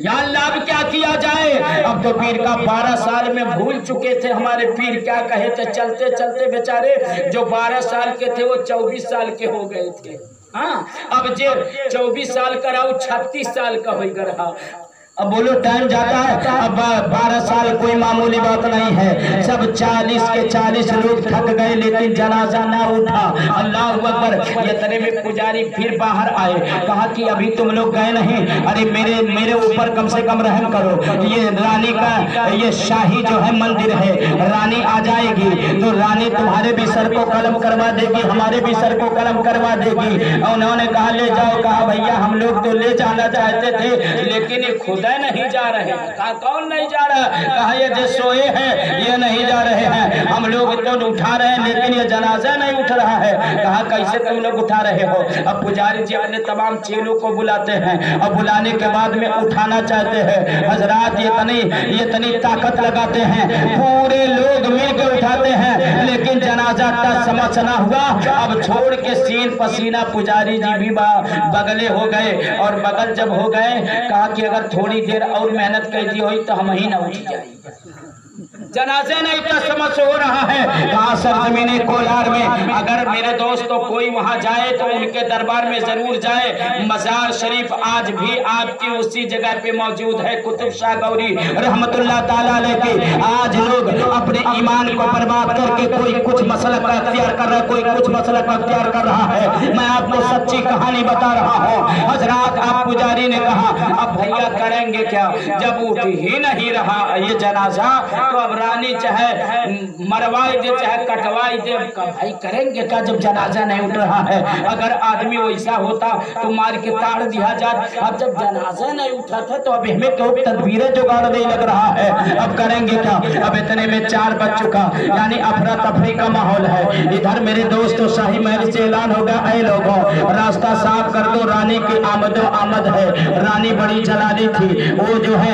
या अल्लाह अब क्या किया जाए। अब तो पीर का 12 साल में भूल चुके थे हमारे पीर, क्या कहे थे, चलते चलते बेचारे जो 12 साल के थे वो 24 साल के हो गए थे। हाँ, अब जो 24 साल का रहा 36 साल का हो गया। अब बोलो टाइम जाता है। अब 12 साल कोई मामूली बात नहीं है। सब 40 के 40 लोग थक गए, लेकिन जनाजा ना उठा। अल्लाह अकबर। इतने में पुजारी फिर बाहर आए, कहा कि अभी तुम लोग गए नहीं, अरे मेरे ऊपर कम से कम रहम करो। ये रानी का ये शाही जो है मंदिर है, रानी आ जाएगी तो रानी तुम्हारे भी सर को कलम करवा देगी, हमारे भी सर को कलम करवा देगी। उन्होंने कहा ले जाओ। कहा भैया हम लोग तो ले जाना चाहते थे, लेकिन ये खुद नहीं जा रहे हैं। कहा कौन नहीं जा रहा? कहा ये जो सोए हैं ये नहीं जा रहे हैं, हम लोग तो उठा रहे हैं, लेकिन ये जनाजा नहीं उठ रहा है। कहा कैसे तुम लोग उठा रहे हो? अब पुजारी जी अपने तमाम चेलों को बुलाते हैं और बुलाने के बाद में उठाना चाहते हैं। हजरात ये तनी ताकत लगाते हैं, पूरे लोग मिलकर उठाते हैं, लेकिन जनाजा टच समझ ना हुआ। अब छोड़ के सीन पसीना पुजारी जी भी बगले हो गए। और बगल जब हो गए, कहा कि अगर थोड़ी देर और मेहनत कर दी हुई तो हम ही ना उठ जाएंगे। जनाजे नहीं का समझ हो रहा है। कहा सरजमीने कोलार में अगर मेरे दोस्तों कोई वहां जाए तो उनके दरबार में जरूर जाए। मजार शरीफ आज भी आपकी उसी जगह पे मौजूद है। कुतुब शाह गौरी रहमतुल्लाह ताला अलैह की। आज लोग अपने ईमान को बर्बाद करके कोई कुछ मसला का अख्तियार कर रहा है, कोई कुछ मसला का अख्तियार कर रहा है। मैं आपको सच्ची कहानी बता रहा हूँ हजरात। आप पुजारी ने कहा अब भैया करेंगे क्या, जब उठ ही नहीं रहा ये जनाजा, तो अब रानी चाहे मरवाई दे चाहे कटवाई दे, भाई करेंगे क्या जब जनाजा नहीं उठ रहा है। अगर आदमी वैसा होता तो मार के ताड़ दिया जाए। अब जब जनाजा नहीं उठा था तो अब हमें तो तदबीरें जुगाड़ नहीं लग रहा है, अब करेंगे क्या। अब इतने में 4 बज चुका, यानी अफरा तफरी का माहौल है। इधर मेरे दोस्तों शाही महल से ऐलान होगा, ऐ लोगों रास्ता साफ कर दो, रानी की आमदो आमद है। रानी बड़ी जलाली थी, वो जो है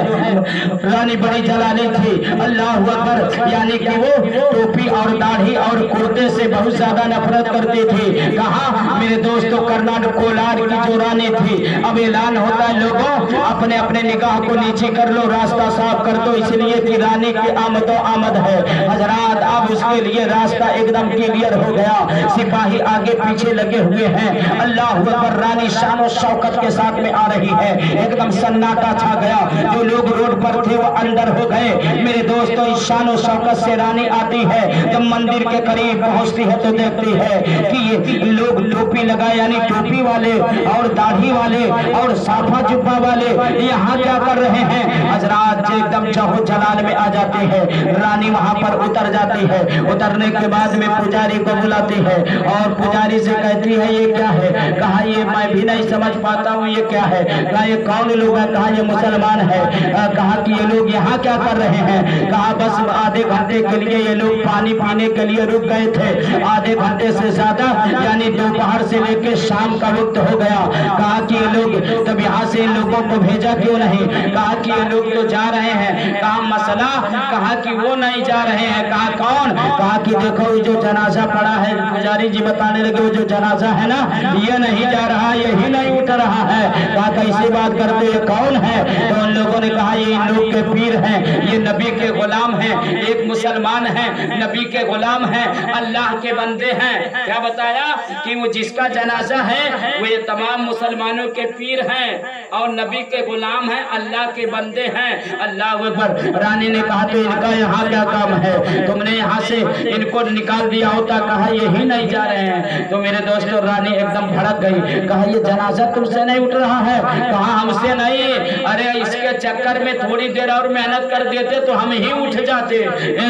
रानी बड़ी जलाली थी। अल्लाह अकबर। यानी कि वो टोपी और दाढ़ी और कुर्ते से बहुत ज्यादा नफरत करती थी। कहा मेरे दोस्तों कर्नाटक कोलार की जो रानी थी। अब ऐलान होता है लोगों अपने अपने निगाह को नीचे कर लो, रास्ता साफ कर दो, इसलिए कि रानी की आमदो आमद है। हजरात अब उसके लिए रास्ता एकदम क्लियर हो गया। सिपाही आगे पीछे लगे हुए हैं। अल्लाह अकबर। रानी शान और शौकत के साथ में आ रही है। एकदम सन्नाटा छा गया। जो लोग रोड पर थे वो अंदर हो गए। मेरे दोस्तों इस शान और शौकत से रानी आती है। जब मंदिर के करीब पहुंचती है तो देखती है कि ये लोग टोपी लगाए, यानी टोपी वाले और दाढ़ी वाले और साफा जुब्बा वाले यहाँ क्या कर रहे हैं। हजरात एकदम चहो जलाल में आ जाती है। रानी वहां पर उतर जाती है। उतरने के बाद में पुजारी को बुलाती है और पुजारी से कहती है ये क्या है। कहा ये मैं भी नहीं समझ पाता हूँ ये क्या है। कहा ये कौन लोग है। कहा ये मुसलमान है। कहा कि ये लोग यहाँ क्या कर रहे हैं। कहा बस आधे घंटे के लिए ये लोग पानी पीने के लिए रुक गए थे। आधे घंटे से ज्यादा यानी दोपहर से लेकर शाम का वक्त हो गया। कहा कि ये लोग तब यहाँ से इन लोगों को भेजा क्यों नहीं। कहा कि ये लोग तो जा रहे हैं। कहा मसला। कहा कि वो नहीं जा रहे हैं। कहा कौन। कौन? कहा कि देखो जो जनाजा पड़ा है, पुजारी जी बताने लगे वो जो जनाजा है ना ये नहीं जा रहा, यही नहीं उठ रहा है। कहा कैसी बात करते, ये कौन है? तो उन लोगों ने कहा ये इन लोग के पीर हैं, ये नबी के गुलाम हैं, एक मुसलमान है, नबी के गुलाम हैं, अल्लाह के बंदे हैं। क्या बताया कि वो जिसका जनाजा है वो ये तमाम मुसलमानों के पीर हैं और नबी के गुलाम हैं, अल्लाह के बंदे हैं। अल्लाह अकबर। रानी ने कहा तो इनका यहाँ क्या काम है, तुमने यहाँ से इनको निकाल दिया होता। कहा यही नहीं जा रहे हैं। तो मेरे दोस्तों रानी एकदम भड़क गई। कहा ये जनाजा तुमसे नहीं उठ रहा है? कहा हमसे नहीं, अरे इसके चक्कर में थोड़ी देर और मेहनत कर देते तो हम ही उठ जाते,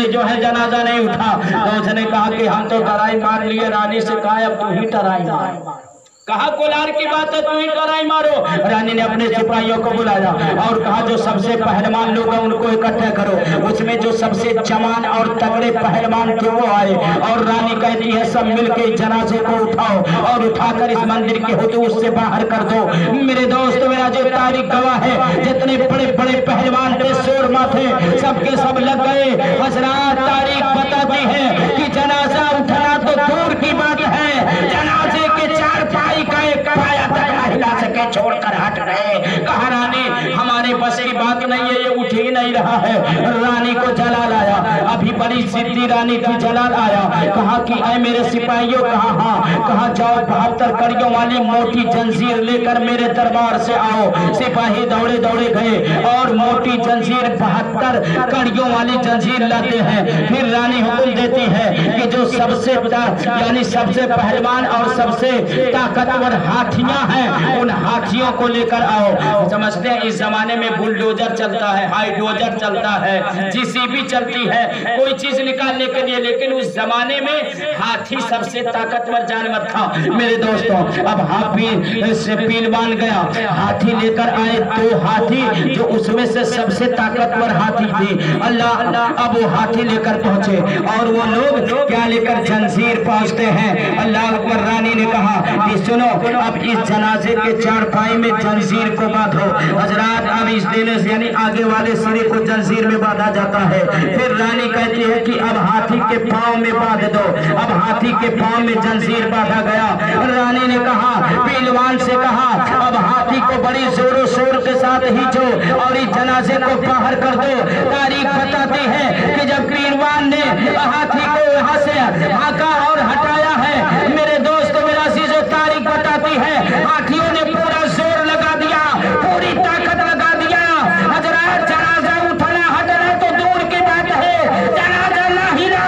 जो है जनाजा नहीं उठा। तो उसने कहा कि हम तो टराई मार लिए। रानी से कहा अब तू ही टराई मार। कहा कोलार की बात है, तू ही टराई मारो। रानी ने अपने सिपाहियों को बुलाया और कहा जो सबसे पहलवान लोग हैं उनको इकट्ठा करो। उसमें जो सबसे जवान और तगड़े पहलवान थे वो आए और रानी कहती है सब मिलके जनाजे को उठाओ और उठाकर इस मंदिर के हुदूद से बाहर कर दो। मेरे दोस्त मेरा जो तारीख गवाह है, जितने बड़े बड़े पहलवान थे शोरमा थे सबके सब लग गए। हजरात तारीख बताती है कि जनाजा उठना तो दूर की बात है, जनाजे के चार पाई का एक पाया तक हिला सके छोड़कर हट गए। कहा रानी हमारे बस की बात नहीं है, ये उठ ही नहीं रहा है। रानी को जलाल आया, अभी बड़ी जिद्दी रानी थी। जलाल आया, कहा कि ऐ मेरे सिपाहियों, कहा हाँ। कहा जाओ 72 कड़ियों वाली मोटी जंजीर लेकर मेरे दरबार से आओ। सिपाही दौड़े दौड़े गए और मोटी जंजीर 72 कड़ियों वाली जंजीर लाते हैं। फिर रानी हुक्म देती है कि जो सबसे यानी सबसे पहलवान और सबसे ताकतवर हाथियां हैं उन हाथियों को लेकर आओ। समझते हैं इस जमाने में बुलडोजर चलता है, हाइड्रोजर चलता है, जीसीबी चलती है कोई चीज निकालने के लिए, लेकिन उस जमाने में हाथी सबसे ताकतवर जानवर था। मेरे दोस्तों अब हाथी से पीलवान गया, हाथी लेकर आए 2 हाथी जो उसमें से सबसे ताकतवर हाथी थे। अल्लाह अब वो हाथी लेकर पहुंचे और वो लोग क्या लेकर जंजीर पहुंचते हैं। अल्लाह अकबर। रानी ने कहा कि सुनो अब इस जनाजे के चारपाई में जंजीर को बांधो। हजरात अब इस देने से यानी आगे वाले सिरे को जंजीर में बांधा जाता है। फिर रानी कहती है कि अब हाथी के पांव में बांध दो। अब हाथी के पांव में जंजीर बांधा गया। रानी ने कहा पहलवान से कहा अब हाथी को बड़ी जोरों शोर के साथ खींचो और इस जनाजे को बाहर कर दो। तारीख बताती है कि जब पहलवान ने हाथी को यहाँ से हाका और हटाया है, मेरे दोस्त मेरा चीजों तारीख बताती है हाथियों ने पूरा जोर लगा दिया, पूरी ताकत लगा दिया। हजरात जनाजा उठना हटना तो दूर की बात है, जनाजा ना हिला,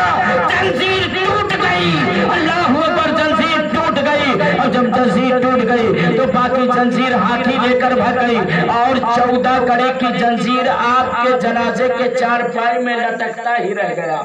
जंजीर टूट गई। अल्लाह अकबर। जंजीर टूट गई और जब जंजीर टूट गई तो बाकी जंजीर हाथी लेकर भाग गई और 14 कड़े की जंजीर आपके जनाजे के चारपाई में लटकता ही रह गया।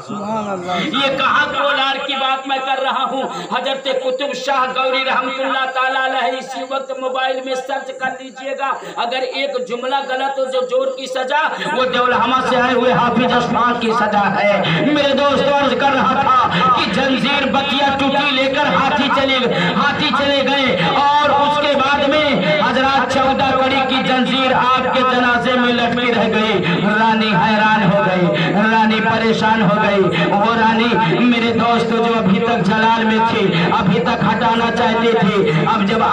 ये कहा कोलार की बात मैं कर रहा हूँ। हजरत कुतुब शाह गौरी रहमतुल्लाह ताला अलैहि इसी वक्त मोबाइल में सर्च कर लीजिएगा। अगर एक जुमला गलत हो जो जोर की सजा वो देवलहमा से आए हुए हाफिज उस्मान की सजा है। मेरे दोस्तों अर्ज कर रहा था कि जंजीर बकिया टूटी लेकर हाथी चले गए और उसके बाद में हजरात 14 कड़ी की जंजीर आपके जनाजे में लटकी रह गई। रानी हैरान हो गई, रानी परेशान हो गई। वो रानी मेरे दोस्तों जो अभी तक जलाल में थी, अभी तक हटाना चाहती थी, अब जब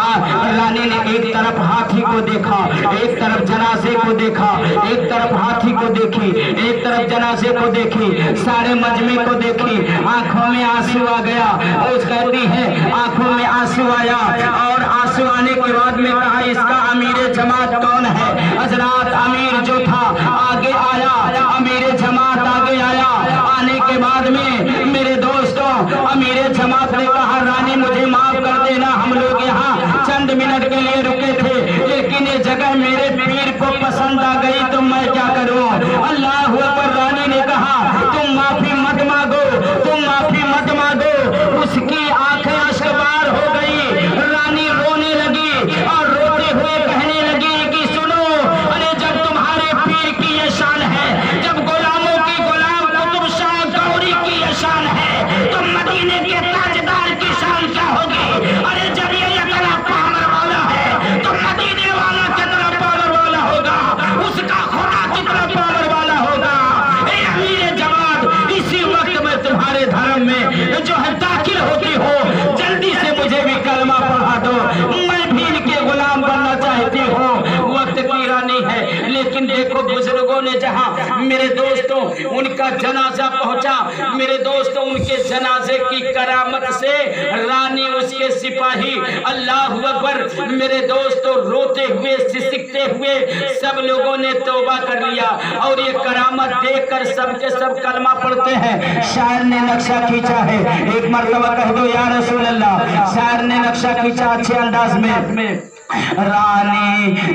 रानी ने एक तरफ हाथी को देखा, एक तरफ जनाजे को देखा, एक तरफ हाथी को देखी, एक तरफ जनाजे को देखी, सारे मजमे को देखी, आंखों में आंसू आ गया। उस कहती है आंखों में आंसू आया और आंसू आने के बाद में कहा इसका अमीर जमात कौन है। हजरात अमीर जो था आगे आया, अमीर जमात आगे आया। आने के बाद में मेरे दोस्तों अमीर जमात ने कहा रानी मुझे माफ कर देना, हम लोग यहाँ चंद मिनट के लिए रुके थे लेकिन ये जगह मेरे पीर को पसंद आ गई तो मैं क्या करूँ। अल्लाह अकबर। रानी ने कहा तुम माफी मत मांगो, तुम माफी मत मांगो। उसकी आंखें अश्कबार हो गई। रानी रोने लगी और रोते हुए कहने लगी कि सुनो, अरे जब तुम्हारे पीर की ये शान है, जब गुलामों की गुलाम कुतुब शाह गौरी की ये शान है तो मदीने के ताजदार की शान क्या होगी। अरे जब ये अकला पामर वाला है में जो है दाखिल होती हो, जल्दी से मुझे भी कलमा पढ़ा दो, मैं भी इनके गुलाम बनना चाहती हूँ। वक्त की रानी है, लेकिन देखो बुजुर्गों ने जहाँ मेरे दोस्तों उनका जनाजा पहुंचा, मेरे दोस्तों उनके जनाजे की करामत से रानी उसके सिपाही, अल्लाह अकबर, मेरे दोस्तों रोते हुए सिसकते हुए सब लोगों ने तौबा कर लिया और ये करामत देखकर सबके सब कलमा पढ़ते हैं। शायर ने नक्शा खींचा है, एक मरतबा कह दो या रसूल अल्लाह। शायर ने नक्शा खींचा अच्छे अंदाज में, रानी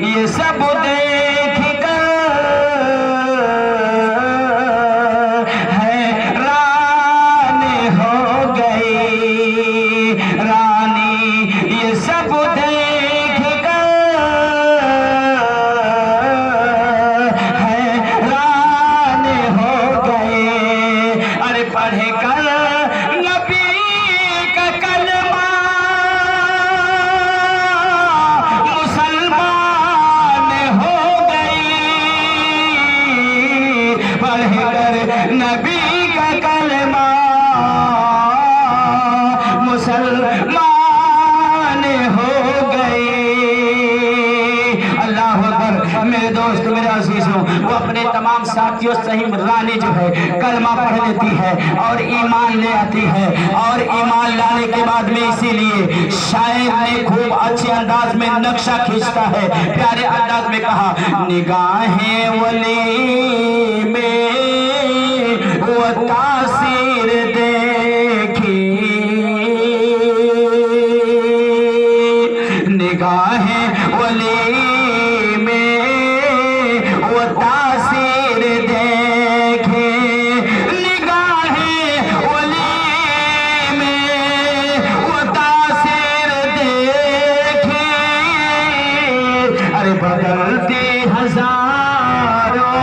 ये सब देख कर हैरान हो गई, रानी ये सब देख कर हैरान हो गए। अरे पढ़े कर नबी का कलमा नबी का कलमा मुसलमान हो गए। अल्लाह अकबर। मेरे दोस्त मेरे अजीजों, वो अपने तमाम साथियों सही रानी जो है कलमा पढ़ लेती है और ईमान ले आती है, और ईमान लाने के बाद में इसीलिए शायर ने खूब अच्छे अंदाज में नक्शा खींचता है, प्यारे अंदाज में कहा, निगाहें वली में वो तासीर देखी, निगाहें वली में वो तासीर देखे, निगाहें वली में वो तासीर देखे। अरे बदलती हजारों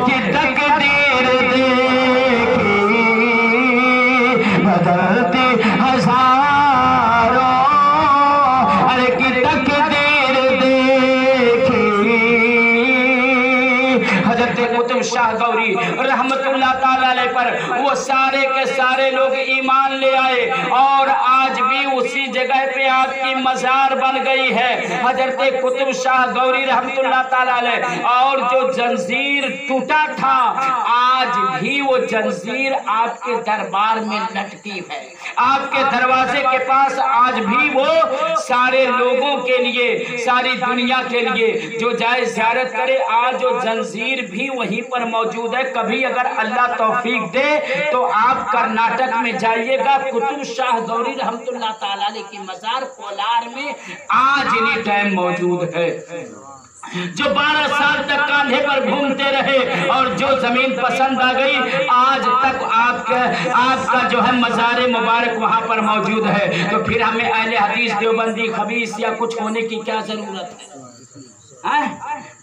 की तकदीर देखी, बदलती हजारों अरे की तकदीर देखी। हजरत कुतुब शाह गौरी रहमतुल्लाह ताला अलैह पर वो सारे के सारे लोग ईमान ले आए, और आज भी उसी जगह पे आपकी मजार बन गई है हजरत कुतुब शाह गौरी रहमतुल्लाह ताला अलैह। और जो जंजीर टूटा था, आज भी वो जंजीर आपके दरबार में लटकी है, आपके दरवाजे के पास आज भी वो सारे लोगों के लिए, सारी दुनिया के लिए जो जाए ज़ियारत करे, आज वो जंजीर भी वहीं पर मौजूद है। कभी अगर अल्लाह तौफीक दे तो आप कर्नाटक में जाइएगा, कुतुब शाह गौरी रहमतुल्लाह ताला अलैह की मजार कोलार में आज इन्हीं टाइम मौजूद है। जो 12 साल तक कांधे पर घूमते रहे और जो जमीन पसंद आ गई, आज तक आपका जो है मज़ार मुबारक वहां पर मौजूद है। तो फिर हमें अहले हदीस देवबंदी खबीस या कुछ होने की क्या जरूरत है?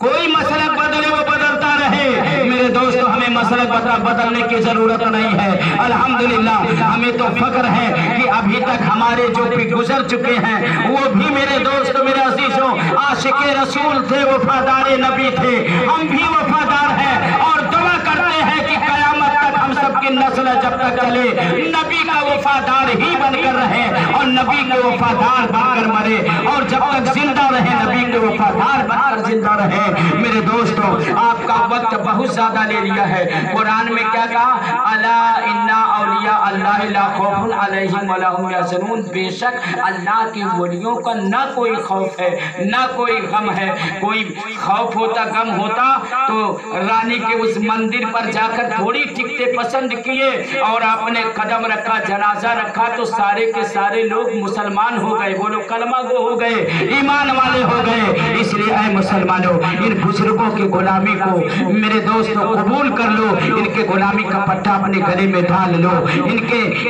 कोई मसलक बदले वो बदलता रहे। मेरे दोस्तों, हमें मसलक बदलने की जरूरत नहीं है। अल्हम्दुलिल्लाह, हमें तो फख्र है कि अभी तक हमारे जो भी गुजर चुके हैं वो भी मेरे दोस्तों मेरे अजीजों आशिक़े रसूल थे, वफादार नबी थे। हम भी वफादार हैं और दुआ करते हैं कि कयामत तक हम सबकी नस्ल जब तक चले नबी का वफादार ही बनकर रहे और नबी के वफादार बनकर मरे, और जब तक जिंदा रहे नबी के वफादार बनकर जिंदा रहे। मेरे दोस्तों, आपका वक्त बहुत ज्यादा ले लिया है। कुरान में क्या कहा? अला इन्ना औलिया अल्लाह ला खौफुन अलैहिम वला हुम यहज़नून। बेशक अल्लाह के वलियों का ना कोई खौफ है ना कोई गम है। कोई खौफ होता गम होता तो रानी के उस मंदिर पर जाकर थोड़ी टिकटे पसंद किए और आपने कदम रखा, जनाजा रखा तो सारे के सारे लोग मुसलमान हो गए, वो लोग कलमा गो हो गए, ईमान वाले हो गए। इसलिए ऐ मुसलमानों, इन बुजुर्गों की गुलामी को मेरे दोस्तों कबूल कर लो, इनके गुलामी का पट्टा अपने गले में डाल लो,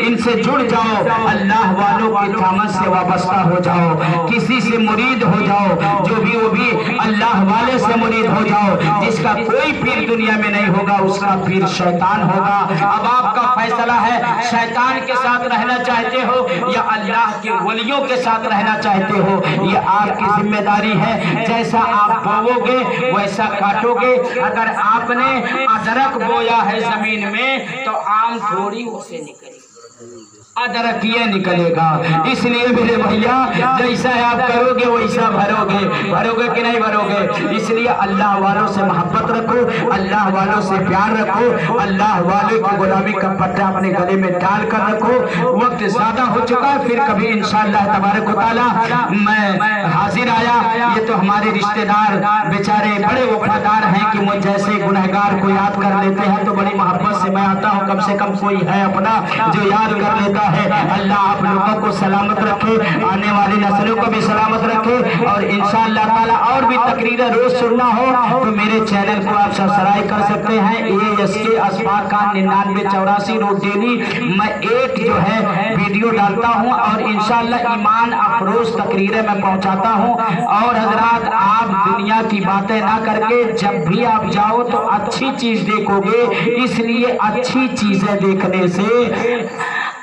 इनसे जुड़ जाओ, अल्लाह वालों की दामन से वाबस्ता हो जाओ, किसी से मुरीद हो जाओ, जो भी वो भी अल्लाह वाले से मुरीद हो जाओ। जिसका कोई पीर दुनिया में नहीं होगा उसका पीर शैतान होगा। अब आपका फैसला है, शैतान के साथ रहना चाहते हो या अल्लाह के वलियों के साथ रहना चाहते हो, ये आपकी जिम्मेदारी है। जैसा आप बोओगे वैसा काटोगे। अगर आपने अदरक बोया है जमीन में तो आम थोड़ी उसे निकलेगी, अदरक ये निकलेगा। इसलिए मेरे भैया जैसा आप करोगे वैसा भरोगे, भरोगे कि नहीं भरोगे। इसलिए अल्लाह वालों से मोहब्बत रखो, अल्लाह वालों से प्यार रखो, अल्लाह वालों की गुलामी का पट्टा अपने गले में डाल कर रखो। वक्त ज्यादा हो चुका है, फिर कभी इंशाअल्लाह तबारक व तआला मैं हाजिर आया। ये तो हमारे रिश्तेदार बेचारे बड़े वफादार हैं कि मुझ जैसे गुनहगार को याद कर लेते हैं तो बड़ी मोहब्बत से मैं आता हूँ। कम से कम कोई है अपना जो याद कर लेता है। अल्लाह आप लोगों को सलामत रखे, आने वाली नस्लों को भी सलामत रखे। और इंशाअल्लाह ताला और भी तकरीरें रोज सुनना हो तो मेरे चैनल को आप सब्सक्राइब कर सकते हैं। ASK Ashfaq Khan 9984 road daily मैं एक जो है वीडियो डालता हूं और इंशाअल्लाह ईमान अफरोज तकरीरें मैं पहुंचाता हूं। और हजरात आप दुनिया की बातें ना करके जब भी आप जाओ तो अच्छी चीज देखोगे, इसलिए अच्छी चीजें देखने से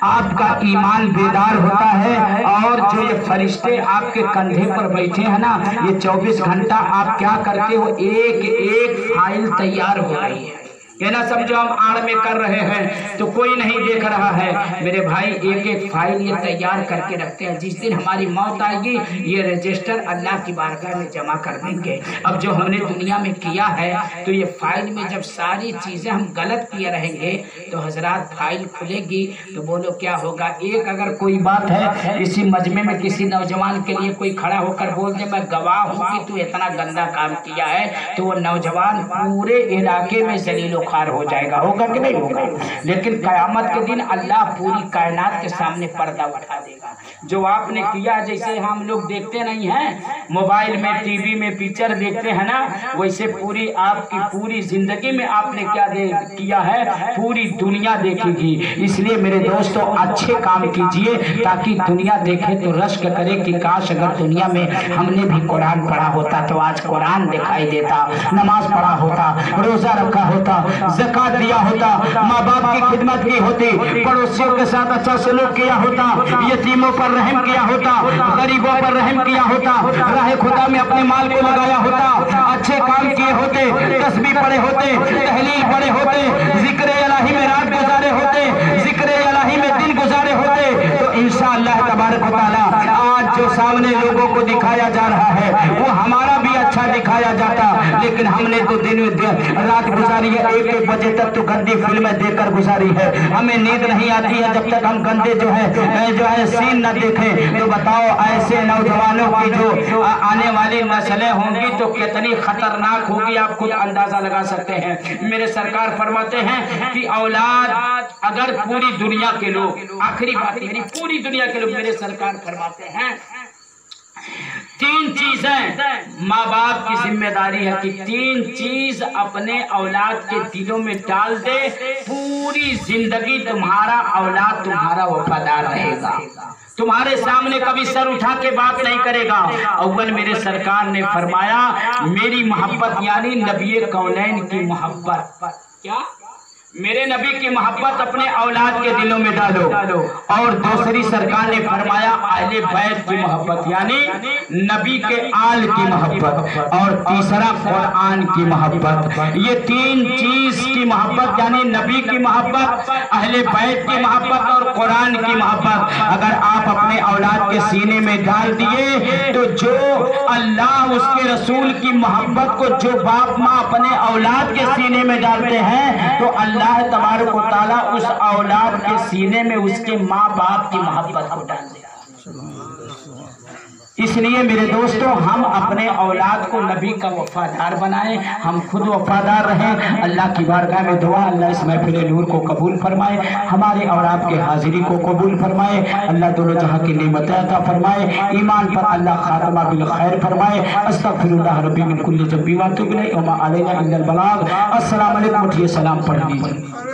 आपका ईमान बेदार होता है। और जो ये फरिश्ते आपके कंधे पर बैठे हैं ना, ये 24 घंटा आप क्या करते हो, एक एक फाइल तैयार हो रही है। ये ना समझो हम आड़ में कर रहे हैं तो कोई नहीं देख रहा है। मेरे भाई एक एक फाइल ये तैयार करके रखते हैं, जिस दिन हमारी मौत आएगी ये रजिस्टर अल्लाह की बारगाह में जमा कर देंगे। अब जो हमने दुनिया में किया है तो ये फाइल में जब सारी चीजें हम गलत किए रहेंगे तो हजरात फाइल खुलेगी तो बोलो क्या होगा। एक अगर कोई बात है किसी मजमे में किसी नौजवान के लिए कोई खड़ा होकर बोल दे मैं गवाह हूँ कि तू इतना गंदा काम किया है, तो वो नौजवान पूरे इलाके में जलीलो खार हो जाएगा। होगा कि नहीं होगा। लेकिन कयामत के दिन अल्लाह पूरी कायनात के सामने पर्दा उठा देगा। जो आपने किया, जैसे हम लोग देखते नहीं हैं मोबाइल में टीवी में पिक्चर देखते हैं ना, वैसे पूरी आपकी पूरी जिंदगी में आपने क्या किया है पूरी दुनिया देखेगी। इसलिए मेरे दोस्तों अच्छे काम कीजिए ताकि दुनिया देखे तो रश्क करे कि काश अगर दुनिया में हमने भी कुरान पढ़ा होता तो आज कुरान दिखाई देता, नमाज पढ़ा होता, रोजा रखा होता, ज़कात दिया होता, माँ बाप की खिदमत की होती, पड़ोसियों के साथ अच्छा सलूक किया होता, यतीमों पर रहम किया होता, गरीबों पर रहम किया होता, राह खुदा में अपने माल को लगाया होता, अच्छे काम किए होते, तस्बीह पढ़े होते, तहलील पढ़े होते, जिक्र इलाही में रात गुजारे होते, जिक्र इलाही में दिन गुजारे होते, तो इंशाअल्लाह तबारक व तआला आज जो सामने लोगों को दिखाया जा रहा है वो हमारा भी अच्छा दिखाया जाता। लेकिन हमने तो दिन रात गुजारी है, 1-1 बजे तक तो गंदी फिल्में देखकर गुजारी है। हमें नींद नहीं आती है जब तक हम गंदे जो है सीन न देखें। तो बताओ ऐसे नौजवानों की जो आने वाली नस्लें होंगी तो कितनी खतरनाक होगी, आप खुद अंदाजा लगा सकते हैं। मेरे सरकार फरमाते हैं कि औलाद अगर पूरी दुनिया के लोग, आखिरी बात मेरी, पूरी दुनिया के लोग मेरे सरकार फरमाते हैं 3 चीजें माँ बाप की जिम्मेदारी है कि 3 चीज अपने औलाद के दिलों में डाल दे, पूरी जिंदगी तुम्हारा औलाद तुम्हारा वफादार रहेगा, तुम्हारे सामने कभी सर उठा के बात नहीं करेगा। अव्वल मेरे सरकार ने फरमाया मेरी मोहब्बत यानी नबी कौनैन की मोहब्बत, क्या मेरे नबी की मोहब्बत अपने औलाद के दिलों में डालो। और दूसरी सरकार ने फरमाया अहले बैत की मोहब्बत यानी नबी के आल की मोहब्बत। और तीसरा कुरान की मोहब्बत। ये 3 चीज की मोहब्बत यानी नबी की मोहब्बत, अहले बैत की मोहब्बत और कुरान की मोहब्बत अगर आप अपने औलाद के सीने में डाल दिए तो जो अल्लाह उसके रसूल की मोहब्बत को जो बाप माँ अपने औलाद के सीने में डालते हैं तो अल्लाह तबारक व तआला उस औलाद के सीने में उसके माँ बाप की मोहब्बत को डाल देगा। इसलिए मेरे दोस्तों हम अपने औलाद को नबी का वफादार बनाएं, हम खुद वफादार रहें। अल्लाह की बारगाह में दुआ अल्लाह इस महफिल नूर को कबूल फरमाए, हमारे और आपके हाजिरी को कबूल फरमाए। अल्लाह दोनों जहां की नेमतें अता फरमाए, ईमान पर अल्लाह खातमा बिल खैर फरमाए। अस्तगफिरुल्लाह रब्बी मिन कुल्ली ज़ंबि व अतूबु इलैहि व मा अलैना इल्लल बलाग। अस्सलाम वालेकुम, उठिए सलाम पढ़ लीजिए।